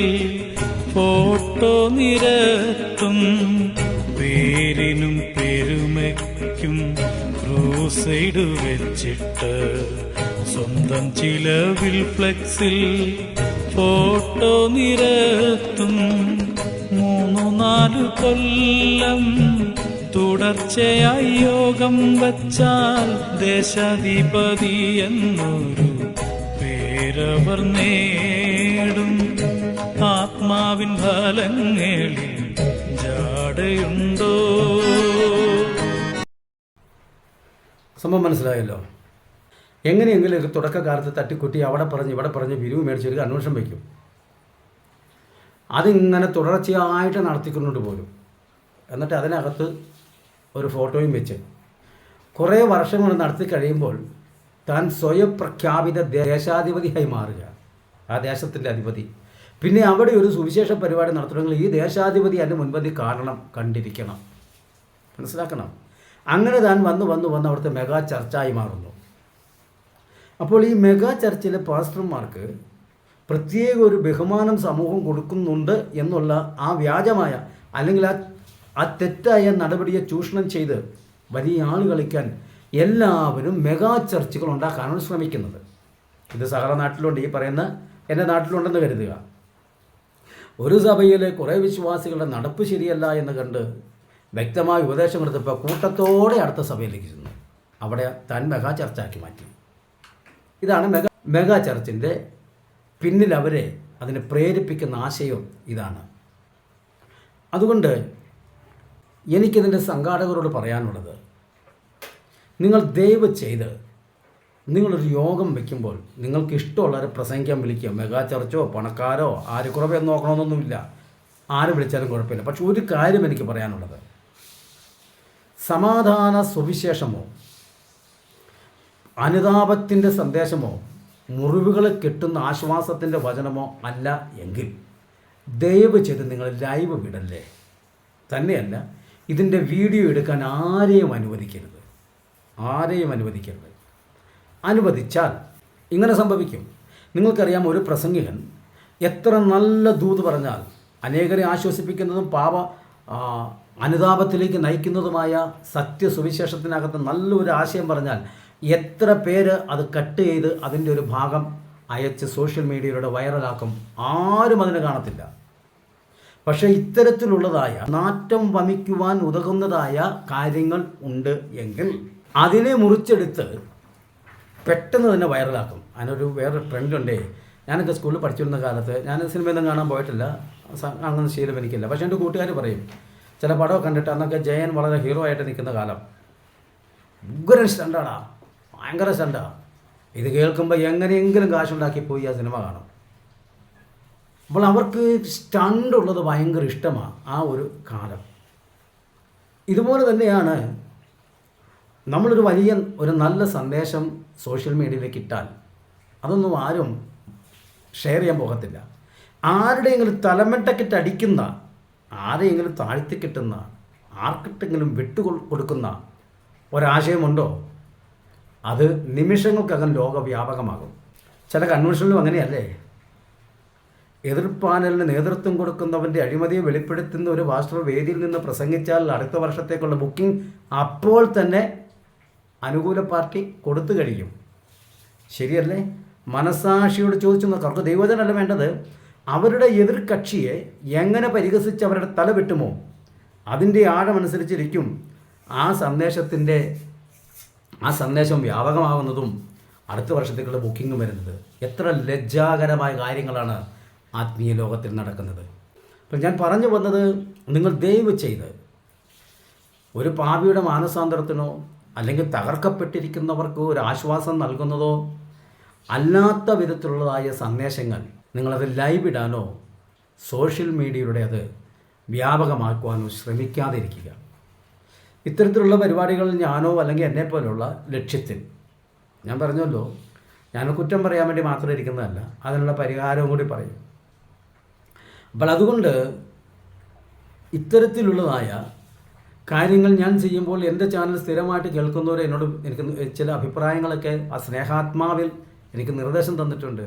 ഫോട്ടോ നിരത്തും. പേരിനും പെരുമയ്ക്കും ക്രൂസൈഡ് വെച്ചിട്ട് സ്വന്തം ചിലവിൽ ഫ്ലെക്സിൽ ഫോട്ടോ നിരത്തും. 3-4 കൊല്ലം തുടർച്ചയായി യോഗം വച്ചാൽ ദേശാധിപതി എന്നൊരു പേരവർ നേടും. ആത്മാവിൻ ഫലങ്ങളിൽ ജാടയുണ്ടോ? സംഭവം മനസ്സിലായല്ലോ. എങ്ങനെയെങ്കിലും തുടക്കകാലത്ത് തട്ടിക്കുട്ടി അവിടെ പറഞ്ഞ് ഇവിടെ പറഞ്ഞ് പിരിവ് മേടിച്ചൊരു കൺവെൻഷൻ വയ്ക്കും. അതിങ്ങനെ തുടർച്ചയായിട്ട് നടത്തിക്കൊണ്ട് പോരും. എന്നിട്ട് അതിനകത്ത് ഒരു ഫോട്ടോയും വെച്ച് കുറേ വർഷങ്ങൾ നടത്തി കഴിയുമ്പോൾ താൻ സ്വയം പ്രഖ്യാപിത ദേശാധിപതിയായി മാറുക, ആ ദേശത്തിൻ്റെ അധിപതി. പിന്നെ അവിടെ ഒരു സുവിശേഷ പരിപാടി നടത്തണമെങ്കിൽ ഈ ദേശാധിപതി അതിൻ്റെ മുൻപന്തി കാരണം കണ്ടിരിക്കണം. മനസ്സിലാക്കണം. അങ്ങനെ താൻ വന്ന് അവിടുത്തെ മെഗാ ചർച്ചായി മാറുന്നു. അപ്പോൾ ഈ മെഗാ ചർച്ചിലെ പാസ്റ്റർമാർക്ക് പ്രത്യേക ഒരു ബഹുമാനം സമൂഹം കൊടുക്കുന്നുണ്ട് എന്നുള്ള ആ വ്യാജമായ അല്ലെങ്കിൽ ആ തെറ്റായ നടപടിയെ ചൂഷണം ചെയ്ത് വലിയ ആൾ കളിക്കാൻ എല്ലാവരും മെഗാ ചർച്ചുകൾ ഉണ്ടാക്കാനാണ് ശ്രമിക്കുന്നത്. ഇത് സകല നാട്ടിലുണ്ട്, ഈ പറയുന്ന എൻ്റെ നാട്ടിലുണ്ടെന്ന് കരുതുക. ഒരു സഭയിലെ കുറേ വിശ്വാസികളുടെ നടപ്പ് ശരിയല്ല എന്ന് കണ്ട് വ്യക്തമായ ഉപദേശം കൊടുത്തപ്പോൾ കൂട്ടത്തോടെ അടുത്ത സഭയിലേക്ക് ചെന്നു. അവിടെ താൻ മെഗാ ചർച്ചാക്കി മാറ്റി. ഇതാണ് മെഗാ ചർച്ചിൻ്റെ പിന്നിൽ അവരെ അതിനെ പ്രേരിപ്പിക്കുന്ന ആശയം ഇതാണ്. അതുകൊണ്ട് എനിക്കിതിൻ്റെ സംഘാടകരോട് പറയാനുള്ളത്, നിങ്ങൾ ദയവ് ചെയ്ത് നിങ്ങളൊരു യോഗം വയ്ക്കുമ്പോൾ നിങ്ങൾക്ക് ഇഷ്ടമുള്ളവരെ പ്രസംഗിക്കാൻ വിളിക്കുക. മെഗാ ചർച്ചോ പണക്കാരോ ആര് കുറവെന്ന് നോക്കണമെന്നൊന്നുമില്ല, ആര് വിളിച്ചാലും കുഴപ്പമില്ല. പക്ഷെ ഒരു കാര്യം എനിക്ക് പറയാനുള്ളത്, സമാധാന സുവിശേഷമോ അനുതാപത്തിൻ്റെ സന്ദേശമോ മുറിവുകളെ കെട്ടുന്ന ആശ്വാസത്തിൻ്റെ വചനമോ അല്ല എങ്കിൽ ദയവ് ചെയ്ത് നിങ്ങൾ ലൈവ് വിടല്ലേ. തന്നെയല്ല, ഇതിൻ്റെ വീഡിയോ എടുക്കാൻ ആരെയും അനുവദിക്കരുത്. അനുവദിച്ചാൽ ഇങ്ങനെ സംഭവിക്കും. നിങ്ങൾക്കറിയാം, ഒരു പ്രസംഗികൻ എത്ര നല്ല ദൂത് പറഞ്ഞാൽ അനേകരെ ആശ്വസിപ്പിക്കുന്നതും അനുതാപത്തിലേക്ക് നയിക്കുന്നതുമായ സത്യസുവിശേഷത്തിനകത്ത് നല്ലൊരു ആശയം പറഞ്ഞാൽ എത്ര പേര് അത് കട്ട് ചെയ്ത് അതിൻ്റെ ഒരു ഭാഗം അയച്ച് സോഷ്യൽ മീഡിയയിലൂടെ വൈറലാക്കും. ആരും അതിന് കാണത്തില്ല. പക്ഷേ ഇത്തരത്തിലുള്ളതായ നാറ്റം വമിക്കുവാൻ ഉതകുന്നതായ കാര്യങ്ങൾ ഉണ്ട് എങ്കിൽ അതിനെ മുറിച്ചെടുത്ത് പെട്ടെന്ന് തന്നെ വൈറലാക്കും. അതിനൊരു വേറൊരു ട്രെൻഡുണ്ടേ. ഞാനൊക്കെ സ്കൂളിൽ പഠിച്ചിരുന്ന കാലത്ത്, ഞാൻ സിനിമയൊന്നും കാണാൻ പോയിട്ടില്ല, അങ്ങനെ ശീലം എനിക്കില്ല. പക്ഷേ എൻ്റെ കൂട്ടുകാർ പറയും, ചില പടമൊക്കെ കണ്ടിട്ട് അന്നൊക്കെ ജയൻ വളരെ ഹീറോ ആയിട്ട് നിൽക്കുന്ന കാലം, ഉഗ്രൻ സ്റ്റണ്ടാടാ, ഭയങ്കര സ്റ്റണ്ടാ. ഇത് കേൾക്കുമ്പോൾ എങ്ങനെയെങ്കിലും കാശുണ്ടാക്കി പോയി ആ സിനിമ കാണും. അപ്പോൾ അവർക്ക് സ്റ്റണ്ട് ഉള്ളത് ഭയങ്കര ഇഷ്ടമാണ് ആ ഒരു കാലം. ഇതുപോലെ തന്നെയാണ് നമ്മളൊരു ഒരു നല്ല സന്ദേശം സോഷ്യൽ മീഡിയയിലേക്ക് ഇട്ടാൽ അതൊന്നും ആരും ഷെയർ ചെയ്യാൻ പോകത്തില്ല. ആരുടെയെങ്കിലും തലമെട്ടക്കിട്ട് അടിക്കുന്ന, ആരെയെങ്കിലും താഴ്ത്തി കിട്ടുന്ന, ആർക്കിട്ടെങ്കിലും കൊടുക്കുന്ന ഒരാശയമുണ്ടോ, അത് നിമിഷങ്ങൾക്കകം ലോകവ്യാപകമാകും. ചില കൺവെൻഷനിലും അങ്ങനെയല്ലേ, എതിർപ്പാനലിന് നേതൃത്വം കൊടുക്കുന്നവൻ്റെ അഴിമതിയെ വെളിപ്പെടുത്തുന്ന ഒരു പാസ്റ്റർ വേദിയിൽ നിന്ന് പ്രസംഗിച്ചാൽ അടുത്ത വർഷത്തേക്കുള്ള ബുക്കിംഗ് അപ്പോൾ തന്നെ അനുകൂല പാർട്ടി കൊടുത്തു കഴിയും. ശരിയല്ലേ? മനസാക്ഷിയോട് ചോദിച്ചു നോക്കാം. അവർക്ക് ദൈവജനല്ല വേണ്ടത്, അവരുടെ എതിർ കക്ഷിയെ എങ്ങനെ പരിഹസിച്ച് അവരുടെ തല വെട്ടുമോ അതിൻ്റെ ആഴമനുസരിച്ചിരിക്കും ആ സന്ദേശം വ്യാപകമാകുന്നതും അടുത്ത വർഷത്തേക്കുള്ള ബുക്കിംഗ് വരുന്നത്. എത്ര ലജ്ജാകരമായ കാര്യങ്ങളാണ് ആത്മീയ ലോകത്തിൽ നടക്കുന്നത്. അപ്പം ഞാൻ പറഞ്ഞു വന്നത്, നിങ്ങൾ ദയവ് ചെയ്ത് ഒരു പാപിയുടെ മാനസാന്തരത്തിനോ അല്ലെങ്കിൽ തകർക്കപ്പെട്ടിരിക്കുന്നവർക്ക് ഒരു ആശ്വാസം നൽകുന്നതോ അല്ലാത്ത വിധത്തിലുള്ളതായ സന്ദേശങ്ങൾ നിങ്ങളത് ലൈവ് ഇടാനോ സോഷ്യൽ മീഡിയയിലൂടെ അത് വ്യാപകമാക്കുവാനോ ശ്രമിക്കാതിരിക്കുക. ഇത്തരത്തിലുള്ള പരിപാടികൾ ഞാനോ അല്ലെങ്കിൽ എന്നെപ്പോലുള്ള ലക്ഷ്യത്തിൽ, ഞാൻ പറഞ്ഞല്ലോ, ഞാൻ കുറ്റം പറയാൻ വേണ്ടി മാത്രം ഇരിക്കുന്നതല്ല, അതിനുള്ള പരിഹാരവും കൂടി പറയും. അപ്പോൾ അതുകൊണ്ട് ഇത്തരത്തിലുള്ളതായ കാര്യങ്ങൾ ഞാൻ ചെയ്യുമ്പോൾ എൻ്റെ ചാനൽ സ്ഥിരമായിട്ട് കേൾക്കുന്നവർ എനിക്ക് ചില അഭിപ്രായങ്ങളൊക്കെ ആ സ്നേഹാത്മാവിൽ എനിക്ക് നിർദ്ദേശം തന്നിട്ടുണ്ട്,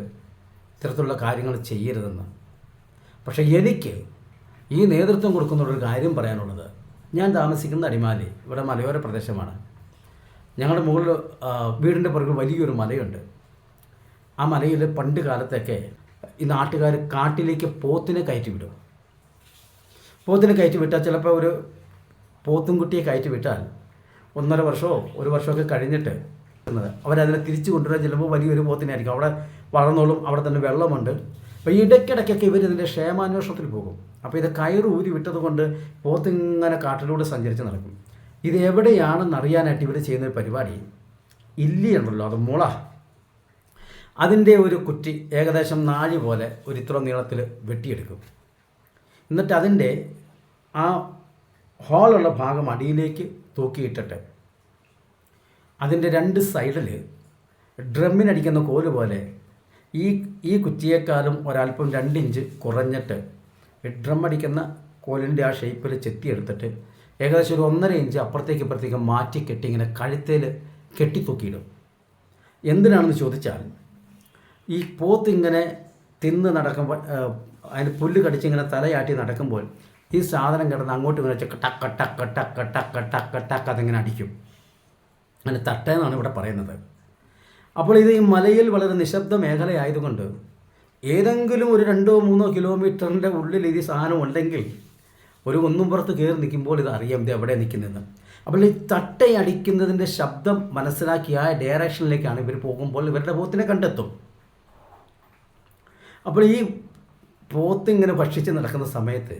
ഇത്തരത്തിലുള്ള കാര്യങ്ങൾ ചെയ്യരുതെന്ന്. പക്ഷേ എനിക്ക് ഈ നേതൃത്വം കൊടുക്കുന്നൊരു കാര്യം പറയാനുള്ളത്, ഞാൻ താമസിക്കുന്ന അടിമാലി, ഇവിടെ മലയോര പ്രദേശമാണ്. ഞങ്ങളുടെ മുകളിൽ വീടിൻ്റെ പുറകിൽ വലിയൊരു മലയുണ്ട്. ആ മലയിൽ പണ്ട് കാലത്തൊക്കെ ഈ നാട്ടുകാർ കാട്ടിലേക്ക് പോത്തിനെ കയറ്റി വിടും. പോത്തിനെ കയറ്റി വിട്ടാൽ ചിലപ്പോൾ ഒരു പോത്തുംകുട്ടിയെ കയറ്റി വിട്ടാൽ 1.5 വർഷമോ 1 വർഷമൊക്കെ കഴിഞ്ഞിട്ട് അവരതിനെ തിരിച്ചു കൊണ്ടുവരാൻ ചിലപ്പോൾ വലിയൊരു പോത്തിനായിരിക്കും. അവിടെ വളർന്നോളും, അവിടെ തന്നെ വെള്ളമുണ്ട്. അപ്പോൾ ഇടയ്ക്കിടയ്ക്കൊക്കെ ഇവരിതിൻ്റെ ക്ഷേമാന്വേഷണത്തിൽ പോകും. അപ്പോൾ ഇത് കയറ് ഊരി വിട്ടതുകൊണ്ട് പോത്തിങ്ങനെ കാട്ടിലൂടെ സഞ്ചരിച്ച് നടക്കും. ഇത് എവിടെയാണെന്ന് അറിയാനായിട്ട് ഇവർ ചെയ്യുന്നൊരു പരിപാടി, ഇല്ലിയുണ്ടല്ലോ, അത് മുള, അതിൻ്റെ ഒരു കുറ്റി ഏകദേശം നാഴി പോലെ ഒരു ഇത്ര നീളത്തിൽ വെട്ടിയെടുക്കും. എന്നിട്ട് അതിൻ്റെ ആ ഹോളുള്ള ഭാഗം അടിയിലേക്ക് തൂക്കിയിട്ടിട്ട് അതിൻ്റെ 2 സൈഡിൽ ഡ്രമ്മിനടിക്കുന്ന കോല് പോലെ ഈ കുറ്റിയേക്കാളും ഒരല്പം 2 ഇഞ്ച് കുറഞ്ഞിട്ട് ഡ്രം അടിക്കുന്ന കോലിൻ്റെ ആ ഷേപ്പിൽ ചെത്തിയെടുത്തിട്ട് ഏകദേശം ഒരു 1.5 ഇഞ്ച് അപ്പുറത്തേക്ക് ഇപ്പുറത്തേക്ക് മാറ്റി കെട്ടി ഇങ്ങനെ കഴുത്തേൽ കെട്ടിത്തൂക്കിയിടും. എന്തിനാണെന്ന് ചോദിച്ചാൽ ഈ പോത്ത് ഇങ്ങനെ തിന്ന് നടക്കുമ്പോൾ അതിന് പുല്ല് കടിച്ചിങ്ങനെ തലയാട്ടി നടക്കുമ്പോൾ ഈ സാധനം കിടന്ന് അങ്ങോട്ടും ഇങ്ങനെ ടക്ക ടക്ക ടക്ക ടക്ക ടക്ക ടക്ക അതിങ്ങനെ അടിക്കും. അങ്ങനെ തട്ടയെന്നാണ് ഇവിടെ പറയുന്നത്. അപ്പോൾ ഇത് ഈ മലയിൽ വളരെ നിശബ്ദ മേഖലയായതുകൊണ്ട് ഏതെങ്കിലും ഒരു 2-3 കിലോമീറ്ററിൻ്റെ ഉള്ളിൽ ഈ സാധനം ഉണ്ടെങ്കിൽ ഒരു കുന്നുംപുറത്ത് കയറി നിൽക്കുമ്പോൾ ഇത് അറിയാം ഇത് എവിടെ നിൽക്കുന്നതെന്ന്. അപ്പോൾ ഈ തട്ടയടിക്കുന്നതിൻ്റെ ശബ്ദം മനസ്സിലാക്കി ആ ഡയറക്ഷനിലേക്കാണ് ഇവർ പോകുമ്പോൾ ഇവരുടെ പോത്തിനെ കണ്ടെത്തും. അപ്പോൾ ഈ പോത്ത് ഇങ്ങനെ ഭക്ഷിച്ച് നടക്കുന്ന സമയത്ത്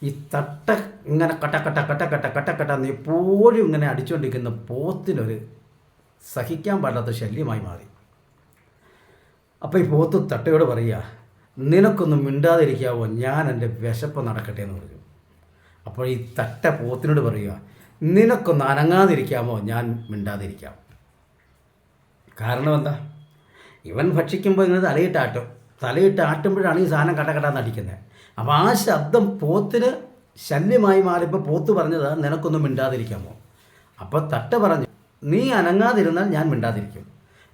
ഈ തട്ട ഇങ്ങനെ കട്ട എന്ന് എപ്പോഴും ഇങ്ങനെ അടിച്ചുകൊണ്ടിരിക്കുന്ന പോത്തിനൊരു സഹിക്കാൻ പാടാത്ത ശല്യമായി മാറി. അപ്പോൾ ഈ പോത്ത് തട്ടയോട് പറയുക, നിനക്കൊന്നും മിണ്ടാതിരിക്കാവോ, ഞാൻ എൻ്റെ വിശപ്പ് നടക്കട്ടെ എന്ന് പറഞ്ഞു. അപ്പോൾ ഈ തട്ട പോത്തിനോട് പറയുക, നിനക്കൊന്ന് അനങ്ങാതിരിക്കാമോ, ഞാൻ മിണ്ടാതിരിക്കാം. കാരണം എന്താ, ഇവൻ ഭക്ഷിക്കുമ്പോൾ ഇങ്ങനെ തലയിട്ട് ആട്ടുമ്പോഴാണ് ഈ സാധനം കട്ടക്കട്ടാന്ന് അടിക്കുന്നത്. അപ്പോൾ ആ ശബ്ദം പോത്തിന് ശല്യമായി മാറിയപ്പോൾ പോത്ത് പറഞ്ഞത് നിനക്കൊന്നും മിണ്ടാതിരിക്കാമോ. അപ്പോൾ തട്ട പറഞ്ഞു, നീ അനങ്ങാതിരുന്നാൽ ഞാൻ മിണ്ടാതിരിക്കും,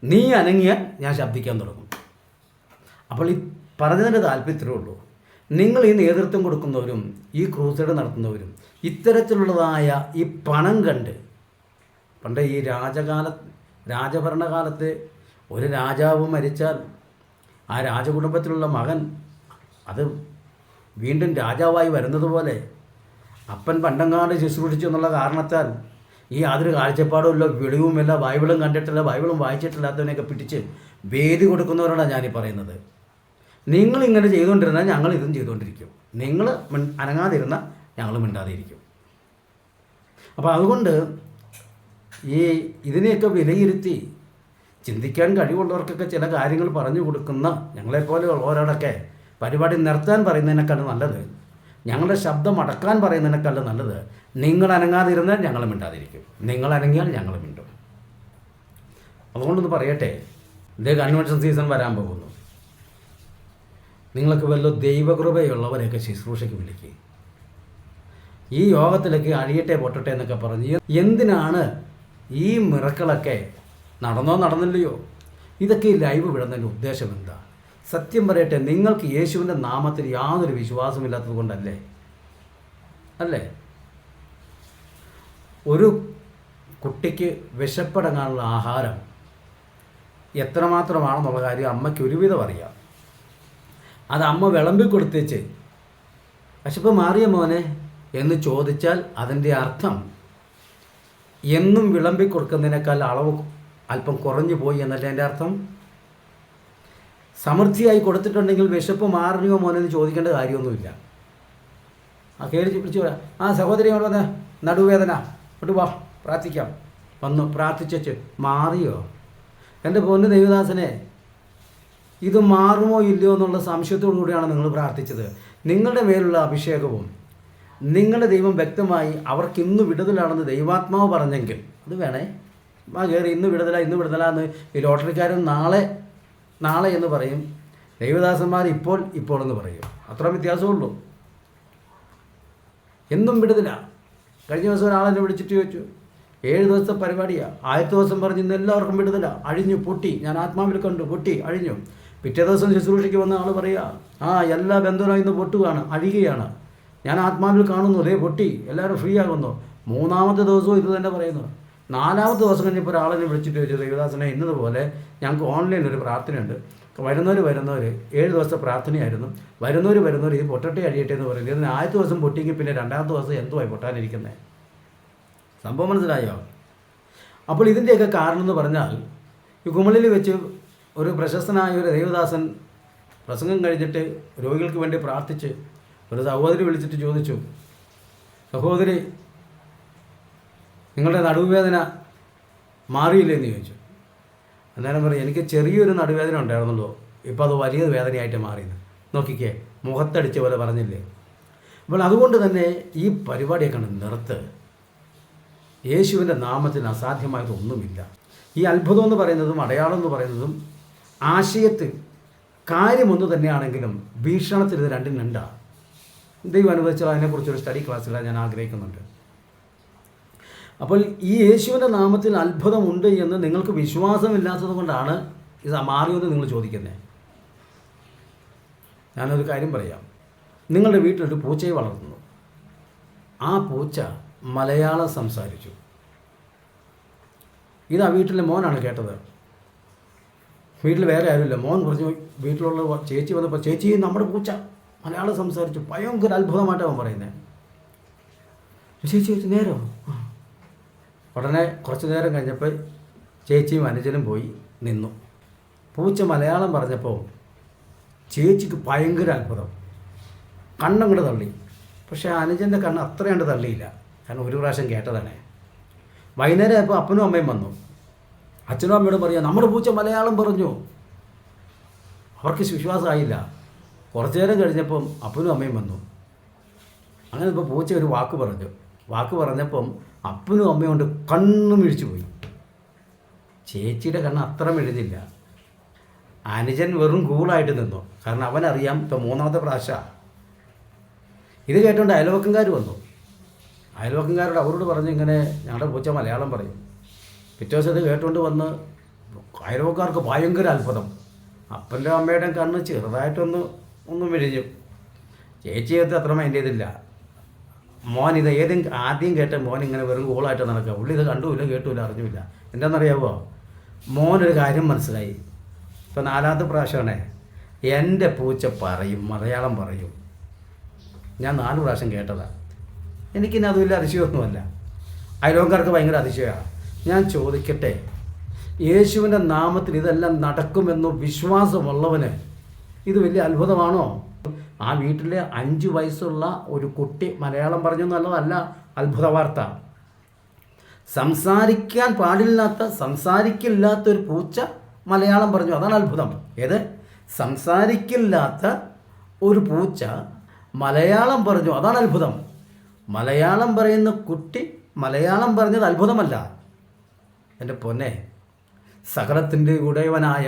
നീ അനങ്ങിയാൽ ഞാൻ ശബ്ദിക്കാൻ തുടങ്ങും. അപ്പോൾ ഈ പറഞ്ഞതിൻ്റെ താല്പര്യത്തിലേ ഉള്ളൂ, നിങ്ങൾ ഈ നേതൃത്വം കൊടുക്കുന്നവരും ഈ ക്രൂസൈഡ് നടത്തുന്നവരും ഇത്തരത്തിലുള്ളതായ ഈ പണം കണ്ട്, പണ്ട് ഈ രാജഭരണകാലത്ത് ഒരു രാജാവ് മരിച്ചാൽ ആ രാജകുടുംബത്തിലുള്ള മകൻ അത് വീണ്ടും രാജാവായി വരുന്നത് പോലെ അപ്പൻ പണ്ടങ്ങാണ്ട് ശുശ്രൂഷിച്ചു എന്നുള്ള കാരണത്താൽ ഈ യാതൊരു കാഴ്ചപ്പാടുമില്ല, വെളിവുമില്ല, ബൈബിളും കണ്ടിട്ടില്ല, ബൈബിളും വായിച്ചിട്ടില്ലാത്തവനെയൊക്കെ പിടിച്ച് വേദി കൊടുക്കുന്നവരോടാണ് ഞാനീ പറയുന്നത്. നിങ്ങളിങ്ങനെ ചെയ്തുകൊണ്ടിരുന്നാൽ ഞങ്ങൾ ഇതും ചെയ്തുകൊണ്ടിരിക്കും, നിങ്ങൾ അനങ്ങാതിരുന്നാൽ ഞങ്ങൾ മിണ്ടാതിരിക്കും. അപ്പോൾ അതുകൊണ്ട് ഇതിനെയൊക്കെ വിലയിരുത്തി ചിന്തിക്കാൻ കഴിവുള്ളവർക്കൊക്കെ ചില കാര്യങ്ങൾ പറഞ്ഞു കൊടുക്കുന്ന ഞങ്ങളെപ്പോലെ ഉള്ളവരോടൊക്കെ പരിപാടി നിർത്താൻ പറയുന്നതിനേക്കാൾ നല്ലത്, ഞങ്ങളുടെ ശബ്ദം അടക്കാൻ പറയുന്നതിനേക്കാൾ നല്ലത്, നിങ്ങൾ അനങ്ങാതിരുന്നാൽ ഞങ്ങൾ മിണ്ടാതിരിക്കും, നിങ്ങൾ അനങ്ങിയാൽ ഞങ്ങൾ മിണ്ടും. അതുകൊണ്ടൊന്ന് പറയട്ടെ, ഇതേ കൺവെൻഷൻ സീസൺ വരാൻ പോകുന്നു. നിങ്ങൾക്ക് വല്ല ദൈവകൃപയുള്ളവരെയൊക്കെ ശുശ്രൂഷയ്ക്ക് വിളിക്കുക. ഈ യോഗത്തിലേക്ക് അഴിയട്ടെ പൊട്ടട്ടെ എന്നൊക്കെ പറഞ്ഞ് എന്തിനാണ് ഈ മിറക്കളൊക്കെ നടന്നില്ലയോ? ഇതൊക്കെ ഈ ലൈവ് വിടുന്നതിൻ്റെ ഉദ്ദേശം എന്താ? സത്യം പറയട്ടെ, നിങ്ങൾക്ക് യേശുവിൻ്റെ നാമത്തിൽ യാതൊരു വിശ്വാസമില്ലാത്തത് കൊണ്ടല്ലേ? അല്ലേ? ഒരു കുട്ടിക്ക് വിശപ്പടങ്ങാനുള്ള ആഹാരം എത്രമാത്രമാണെന്നുള്ള കാര്യം അമ്മയ്ക്ക് ഒരുവിധം അറിയാം. അത് അമ്മ വിളമ്പി കൊടുത്തേച്ച് വിശപ്പ് മാറിയ മോനെ എന്ന് ചോദിച്ചാൽ അതിൻ്റെ അർത്ഥം എന്നും വിളമ്പി കൊടുക്കുന്നതിനേക്കാൾ അളവ് അല്പം കുറഞ്ഞു പോയി എന്നല്ലേ എൻ്റെ അർത്ഥം. സമൃദ്ധിയായി കൊടുത്തിട്ടുണ്ടെങ്കിൽ വിശപ്പ് മാറിയോ മോനെന്ന് ചോദിക്കേണ്ട കാര്യമൊന്നുമില്ല. കയറി പിടിച്ചു പോരാ, സഹോദരി വന്ന് നടുവേദന ഇട്ട് വാ പ്രാർത്ഥിക്കാം, വന്നു പ്രാർത്ഥിച്ചു മാറിയോ? എൻ്റെ പൊന്ന് ദൈവദാസനെ, ഇത് മാറുമോ ഇല്ലയോ എന്നുള്ള സംശയത്തോടു കൂടിയാണ് നിങ്ങൾ പ്രാർത്ഥിച്ചത്. നിങ്ങളുടെ മേലുള്ള അഭിഷേകവും നിങ്ങളുടെ ദൈവം വ്യക്തമായി അവർക്ക് ഇന്ന് വിടുതലാണെന്ന് ദൈവാത്മാവ് പറഞ്ഞെങ്കിൽ അത് വേണേ കയറി ഇന്ന് വിടുതലാന്ന് ഈ ലോട്ടറിക്കാരൻ നാളെ എന്ന് പറയും, ദൈവദാസന്മാർ ഇപ്പോൾ എന്ന് പറയും. അത്ര വ്യത്യാസമുള്ളൂ. എന്നും വിടുതല. കഴിഞ്ഞ ദിവസം ഒരാളെന്നെ വിളിച്ചിട്ട് ചോദിച്ചു, 7 ദിവസത്തെ പരിപാടിയാണ്, ആദ്യത്തെ ദിവസം പറഞ്ഞ് ഇന്ന് എല്ലാവർക്കും വിടുതല, അഴിഞ്ഞു പൊട്ടി, ഞാൻ ആത്മാവിൽ കണ്ടു പൊട്ടി അഴിഞ്ഞു. പിറ്റേ ദിവസം ശുശ്രൂഷയ്ക്ക് വന്ന ആൾ പറയുക, എല്ലാ ബന്ധുവും ഇന്ന് പൊട്ടുകയാണ്, അഴിയുകയാണ്, ഞാൻ ആത്മാവിൽ കാണുന്നു, അതേ പൊട്ടി, എല്ലാവരും ഫ്രീ ആകുന്നു. 3-ാമത്തെ ദിവസവും ഇത് തന്നെ പറയുന്നു. 4-ാമത്തെ ദിവസം കഴിഞ്ഞപ്പോൾ ഒരാളെന്നെ വിളിച്ചിട്ട് ചോദിച്ചു, ദൈവദാസനെ ഇന്നതുപോലെ ഞങ്ങൾക്ക് ഓൺലൈനിൽ ഒരു പ്രാർത്ഥനയുണ്ട്, വരുന്നവർ 7 ദിവസത്തെ പ്രാർത്ഥനയായിരുന്നു, വരുന്നവർ ഇത് പൊട്ടട്ടെ അഴിയട്ടെ എന്ന് പറയുന്നത്. ഇതിന് ആദ്യത്തെ ദിവസം പൊട്ടിയെങ്കിൽ പിന്നെ 2-ാമത്തെ ദിവസം എന്തുമായി പൊട്ടാനിരിക്കുന്നത്? സംഭവം മനസ്സിലായോ? അപ്പോൾ ഇതിൻ്റെയൊക്കെ കാരണം എന്ന് പറഞ്ഞാൽ, ഈ കുമളിൽ വെച്ച് ഒരു പ്രശസ്തനായ ഒരു ദൈവദാസൻ പ്രസംഗം കഴിഞ്ഞിട്ട് രോഗികൾക്ക് വേണ്ടി പ്രാർത്ഥിച്ച് ഒരു സഹോദരി വിളിച്ചിട്ട് ചോദിച്ചു, സഹോദരി നിങ്ങളുടെ നടുവേദന മാറിയില്ലേ എന്ന് ചോദിച്ചു. അന്നേരം പറയും, എനിക്ക് ചെറിയൊരു നടുവേദന ഉണ്ടായിരുന്നുള്ളൂ, ഇപ്പോൾ അത് വലിയ വേദനയായിട്ട് മാറിയെന്ന്. നോക്കിക്കേ, മുഖത്തടിച്ച പോലെ പറഞ്ഞില്ലേ. അപ്പോൾ അതുകൊണ്ട് തന്നെ ഈ പരിപാടിയൊക്കെ നിർത്ത്. യേശുവിൻ്റെ നാമത്തിൽ അസാധ്യമായതൊന്നുമില്ല. ഈ അത്ഭുതം എന്ന് പറയുന്നതും അടയാളം എന്ന് പറയുന്നതും ആശയത്തിൽ കാര്യമൊന്നു തന്നെയാണെങ്കിലും വീക്ഷണത്തിൽ ഇത് രണ്ടും രണ്ടാണ്. ദൈവം അനുവദിച്ചാൽ അതിനെക്കുറിച്ചൊരു സ്റ്റഡി ക്ലാസ്സിലാണ് ഞാൻ ആഗ്രഹിക്കുന്നുണ്ട്. അപ്പോൾ ഈ യേശുവിൻ്റെ നാമത്തിൽ അത്ഭുതമുണ്ട് എന്ന് നിങ്ങൾക്ക് വിശ്വാസമില്ലാത്തത് കൊണ്ടാണ് ഇത് മാറിയെന്ന് നിങ്ങൾ ചോദിക്കുന്നത്. ഞാനൊരു കാര്യം പറയാം. നിങ്ങളുടെ വീട്ടിലൊരു പൂച്ചയെ വളർത്തുന്നു. ആ പൂച്ച മലയാളം സംസാരിച്ചു. ഇത് ആ വീട്ടിലെ മോനാണ് കേട്ടത്. വീട്ടിൽ വേറെ ആരുമില്ല. മോൻ പറഞ്ഞു, വീട്ടിലുള്ള ചേച്ചി വന്നപ്പോൾ, ചേച്ചി നമ്മുടെ പൂച്ച മലയാളം സംസാരിച്ചു. ഭയങ്കര അത്ഭുതമായിട്ടാണ് അവൻ പറയുന്നത്. ചേച്ചി നേരോ? ഉടനെ കുറച്ച് നേരം കഴിഞ്ഞപ്പോൾ ചേച്ചിയും അനുജനും പോയി നിന്നു. പൂച്ച മലയാളം പറഞ്ഞപ്പോൾ ചേച്ചിക്ക് ഭയങ്കര അത്ഭുതം. കണ്ണങ്ങോട്ട് തള്ളി. പക്ഷേ അനുജൻ്റെ കണ്ണ് അത്രയാണ്ട് തള്ളിയില്ല. കാരണം ഒരു പ്രാവശ്യം കേട്ടതാണ്. വൈകുന്നേരം ആയപ്പോൾ അപ്പനും അമ്മയും വന്നു. അച്ഛനും അമ്മയോട് പറയുക, നമ്മുടെ പൂച്ച മലയാളം പറഞ്ഞു. അവർക്ക് വിശ്വാസമായില്ല. കുറച്ചു നേരം കഴിഞ്ഞപ്പം അപ്പനും അമ്മയും വന്നു. അങ്ങനെ ഇപ്പോൾ പൂച്ച ഒരു വാക്ക് പറഞ്ഞപ്പം അപ്പനും അമ്മയും കൊണ്ട് കണ്ണും മിഴിച്ചു പോയി. ചേച്ചിയുടെ കണ്ണ് അത്ര മിഴിഞ്ഞില്ല. അനുജൻ വെറും കൂളായിട്ട് നിന്നു. കാരണം അവനറിയാം ഇപ്പോൾ മൂന്നാമത്തെ പ്രാവശ്യം. ഇത് കേട്ടുകൊണ്ട് അയൽവക്കംകാർ വന്നു. അയൽവക്കംകാരോട് അവരോട് പറഞ്ഞു, ഇങ്ങനെ ഞങ്ങളുടെ പൂച്ച മലയാളം പറയും. പിറ്റേ ദിവസം ഇത് കേട്ടുകൊണ്ട് വന്ന് അയൽവക്കാർക്ക് ഭയങ്കര അത്ഭുതം. അപ്പൻ്റെ അമ്മയുടെയും കണ്ണ് ചെറുതായിട്ടൊന്നും വിഴിഞ്ഞു. ചേച്ചിയത്ത് അത്ര മൈൻഡ് ചെയ്തില്ല. മോൻ ഇത് ആദ്യം കേട്ട മോൻ ഇങ്ങനെ വെറും കൂളായിട്ട് നടക്കുക. പുള്ളി ഇത് കണ്ടുമില്ല, കേട്ടുമില്ല, അറിഞ്ഞുമില്ല. എന്താണെന്നറിയാമോ? മോനൊരു കാര്യം മനസ്സിലായി. ഇപ്പോൾ 4ാമത്തെ പ്രാവശ്യമാണേ, എൻ്റെ പൂച്ച പറയും, മലയാളം പറയും. ഞാൻ 4 പ്രാവശ്യം കേട്ടതാണ്. എനിക്കിനി അത് വലിയ അതിശയമൊന്നുമല്ല. അയൽവക്കാർക്ക് ഭയങ്കര അതിശയമാണ്. ഞാൻ ചോദിക്കട്ടെ, യേശുവിൻ്റെ നാമത്തിൽ ഇതെല്ലാം നടക്കുമെന്നോ വിശ്വാസമുള്ളവന് ഇത് വലിയ അത്ഭുതമാണോ? ആ വീട്ടിലെ 5 വയസ്സുള്ള ഒരു കുട്ടി മലയാളം പറഞ്ഞെന്നുള്ളതല്ല അത്ഭുത വാർത്ത. സംസാരിക്കില്ലാത്തൊരു പൂച്ച മലയാളം പറഞ്ഞു, അതാണ് അത്ഭുതം. ഏത്? സംസാരിക്കില്ലാത്ത ഒരു പൂച്ച മലയാളം പറഞ്ഞു, അതാണ് അത്ഭുതം. മലയാളം പറയുന്ന കുട്ടി മലയാളം പറഞ്ഞത് അത്ഭുതമല്ല. എൻ്റെ പൊന്നെ, സകലത്തിൻ്റെ ഉടയവനായ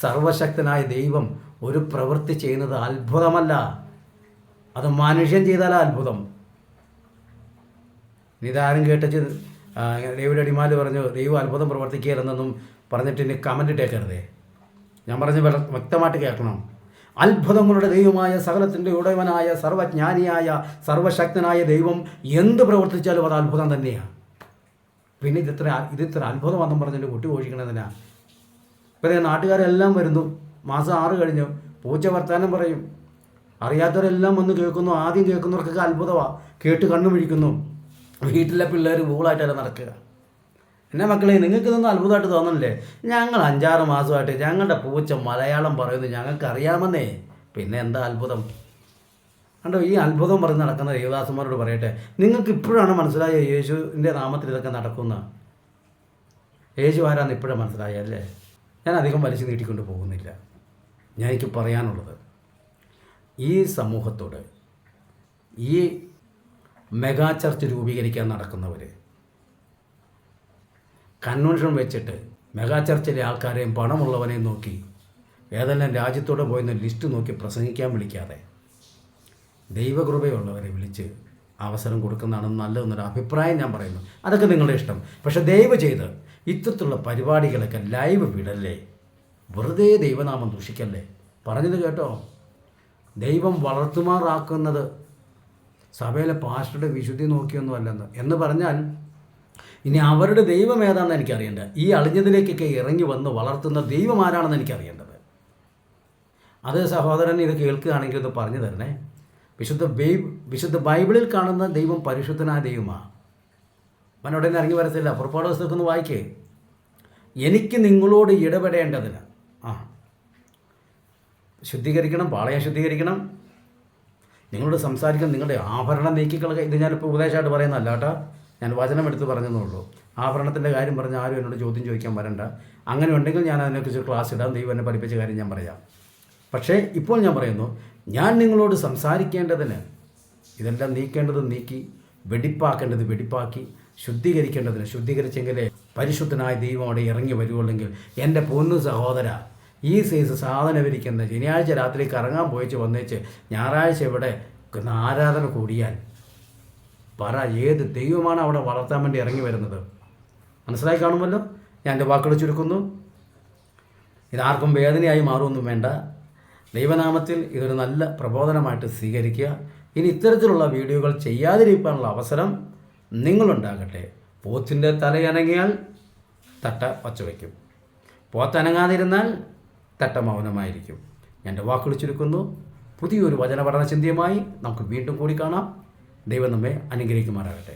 സർവശക്തനായ ദൈവം ഒരു പ്രവൃത്തി ചെയ്യുന്നത് അത്ഭുതമല്ല. അത് മനുഷ്യൻ ചെയ്താലാ അത്ഭുതം. ഇതാരും കേട്ടിട്ട് ഡേവിഡ് അടിമാല് പറഞ്ഞു ദൈവം അത്ഭുതം പ്രവർത്തിക്കുകയില്ലെന്നൊന്നും പറഞ്ഞിട്ട് ഇനി കമൻ്റ് ഇട്ടേക്കരുതേ. ഞാൻ പറഞ്ഞ് വ്യക്തമായിട്ട് കേൾക്കണം. അത്ഭുതങ്ങളുടെ ദൈവമായ സകലത്തിൻ്റെ ഉടയവനായ സർവജ്ഞാനിയായ സർവശക്തനായ ദൈവം എന്ത് പ്രവർത്തിച്ചാലും അത് അത്ഭുതം തന്നെയാണ്. പിന്നെ ഇതിത്ര അത്ഭുതമാണെന്നും പറഞ്ഞിട്ട് കുട്ടി ഘോഷിക്കണതിനാ. ഇപ്പോൾ നാട്ടുകാരെല്ലാം വരുന്നു. മാസം 6 കഴിഞ്ഞു. പൂച്ച വർത്താനം പറയും. അറിയാത്തവരെല്ലാം വന്ന് കേൾക്കുന്നു. ആദ്യം കേൾക്കുന്നവർക്കൊക്കെ അത്ഭുതമാണ്. കേട്ട് കണ്ണു പിടിക്കുന്നു. വീട്ടിലെ പിള്ളേർ കൂളായിട്ടല്ല നടക്കുക. എന്നെ മക്കളെ, നിങ്ങൾക്കിതൊന്നും അത്ഭുതമായിട്ട് തോന്നണില്ലേ? ഞങ്ങൾ 5-6 മാസമായിട്ട് ഞങ്ങളുടെ പൂച്ച മലയാളം പറയുന്നത് ഞങ്ങൾക്കറിയാമെന്നേ. പിന്നെ എന്താ അത്ഭുതം? കണ്ടോ, ഈ അത്ഭുതം പറഞ്ഞ് നടക്കുന്ന ദേവദാസന്മാരോട് പറയട്ടെ, നിങ്ങൾക്ക് ഇപ്പോഴാണ് മനസ്സിലായ യേശുവിൻ്റെ നാമത്തിൽ ഇതൊക്കെ നടക്കുന്ന? യേശു ആരാന്ന് ഇപ്പോഴും മനസ്സിലായല്ലേ? ഞാൻ അധികം വലിച്ചു നീട്ടിക്കൊണ്ട് പോകുന്നില്ല. എനിക്ക് പറയാനുള്ളത്, ഈ സമൂഹത്തോട്, ഈ മെഗാ ചർച്ച് രൂപീകരിക്കാൻ നടക്കുന്നവർ കൺവെൻഷൻ വെച്ചിട്ട് മെഗാ ചർച്ചിലെ ആൾക്കാരെയും പണമുള്ളവനെയും നോക്കി ഏതെല്ലാം രാജ്യത്തോടെ പോയെന്ന ലിസ്റ്റ് നോക്കി പ്രസംഗിക്കാൻ വിളിക്കാതെ ദൈവകൃപയുള്ളവരെ വിളിച്ച് അവസരം കൊടുക്കുന്നതാണ് നല്ലതെന്നൊരു അഭിപ്രായം ഞാൻ പറയുന്നു. അതൊക്കെ നിങ്ങളുടെ ഇഷ്ടം. പക്ഷെ ദയവ് ചെയ്ത് ഇത്തരത്തിലുള്ള പരിപാടികളൊക്കെ ലൈവ് വിടല്ലേ. വെറുതെ ദൈവനാമം ദൂഷിക്കല്ലേ. പറഞ്ഞത് കേട്ടോ, ദൈവം വളർത്തുമാറാക്കുന്നത് സഭയിലെ പാസ്റ്ററുടെ വിശുദ്ധി നോക്കിയൊന്നുമല്ലെന്ന്. എന്ന് പറഞ്ഞാൽ ഇനി അവരുടെ ദൈവം ഏതാണെന്ന് എനിക്കറിയേണ്ടത്. ഈ അളിഞ്ഞതിലേക്കൊക്കെ ഇറങ്ങി വന്ന് വളർത്തുന്ന ദൈവം ആരാണെന്ന് എനിക്കറിയേണ്ടത്. അത് സഹോദരൻ ഇത് കേൾക്കുകയാണെങ്കിൽ ഇത് പറഞ്ഞു തരണേ. വിശുദ്ധ ബൈബിളിൽ കാണുന്ന ദൈവം പരിശുദ്ധനായ ദൈവമാണ്. അവനോടെ ഇറങ്ങി വരത്തില്ല. പുറപ്പാട് പുസ്തകത്തിൽ ഒന്ന് വായിക്കേ. എനിക്ക് നിങ്ങളോട് ഇടപെടേണ്ടതിന് ശുദ്ധീകരിക്കണം, പാളയം ശുദ്ധീകരിക്കണം, നിങ്ങളോട് സംസാരിക്കണം, നിങ്ങളുടെ ആഭരണം നീക്കിക്കളക. ഇത് ഞാനിപ്പോൾ ഉപദേശമായിട്ട് പറയുന്നതല്ല കേട്ടോ, ഞാൻ വചനം എടുത്ത് പറഞ്ഞെന്നുള്ളൂ. ആഭരണത്തിൻ്റെ കാര്യം പറഞ്ഞ് ആരും എന്നോട് ചോദ്യം ചോദിക്കാൻ വരണ്ട. അങ്ങനെ ഉണ്ടെങ്കിൽ ഞാൻ അതിനെക്കുറിച്ച് ക്ലാസ് ഇടാം. ദൈവം എന്നെ പഠിപ്പിച്ച കാര്യം ഞാൻ പറയാം. പക്ഷേ ഇപ്പോൾ ഞാൻ പറയുന്നു, ഞാൻ നിങ്ങളോട് സംസാരിക്കേണ്ടതിന് ഇതെല്ലാം നീക്കേണ്ടത് നീക്കി, വെടിപ്പാക്കേണ്ടത് വെടിപ്പാക്കി, ശുദ്ധീകരിക്കേണ്ടതിന് ശുദ്ധീകരിച്ചെങ്കിലേ പരിശുദ്ധനായ ദൈവം അവിടെ ഇറങ്ങി വരുവുള്ളെങ്കിൽ എൻ്റെ പൊന്നു സഹോദര, ഈ സൈസ് സാധനം ഇരിക്കുന്ന ശനിയാഴ്ച രാത്രി കറങ്ങാൻ പോയിച്ച് വന്നേച്ച് ഞായറാഴ്ച ഇവിടെ ആരാധന കൂടിയാൽ പറ, ഏത് ദൈവമാണ് അവിടെ വളർത്താൻ വേണ്ടി ഇറങ്ങി വരുന്നത്? മനസ്സിലായി കാണുമല്ലോ. ഞാൻ എൻ്റെ വാക്കുകൾ ചുരുക്കുന്നു. ഇതാർക്കും വേദനയായി മാറുമൊന്നും വേണ്ട. ദൈവനാമത്തിൽ ഇതൊരു നല്ല പ്രബോധനമായിട്ട് സ്വീകരിക്കുക. ഇനി ഇത്തരത്തിലുള്ള വീഡിയോകൾ ചെയ്യാതിരിക്കാനുള്ള അവസരം നിങ്ങളുണ്ടാകട്ടെ. പോത്തിൻ്റെ തലയനങ്ങിയാൽ തട്ട വച്ച വയ്ക്കും, പോത്തനങ്ങാതിരുന്നാൽ തട്ട മൗനമായിരിക്കും. എൻ്റെ വാക്കുകൾ ചുരുക്കുന്നു. പുതിയൊരു വചന പഠന ചിന്തയുമായി നമുക്ക് വീണ്ടും കൂടി കാണാം. ദൈവം നമ്മെ അനുഗ്രഹിക്കുമാറാകട്ടെ.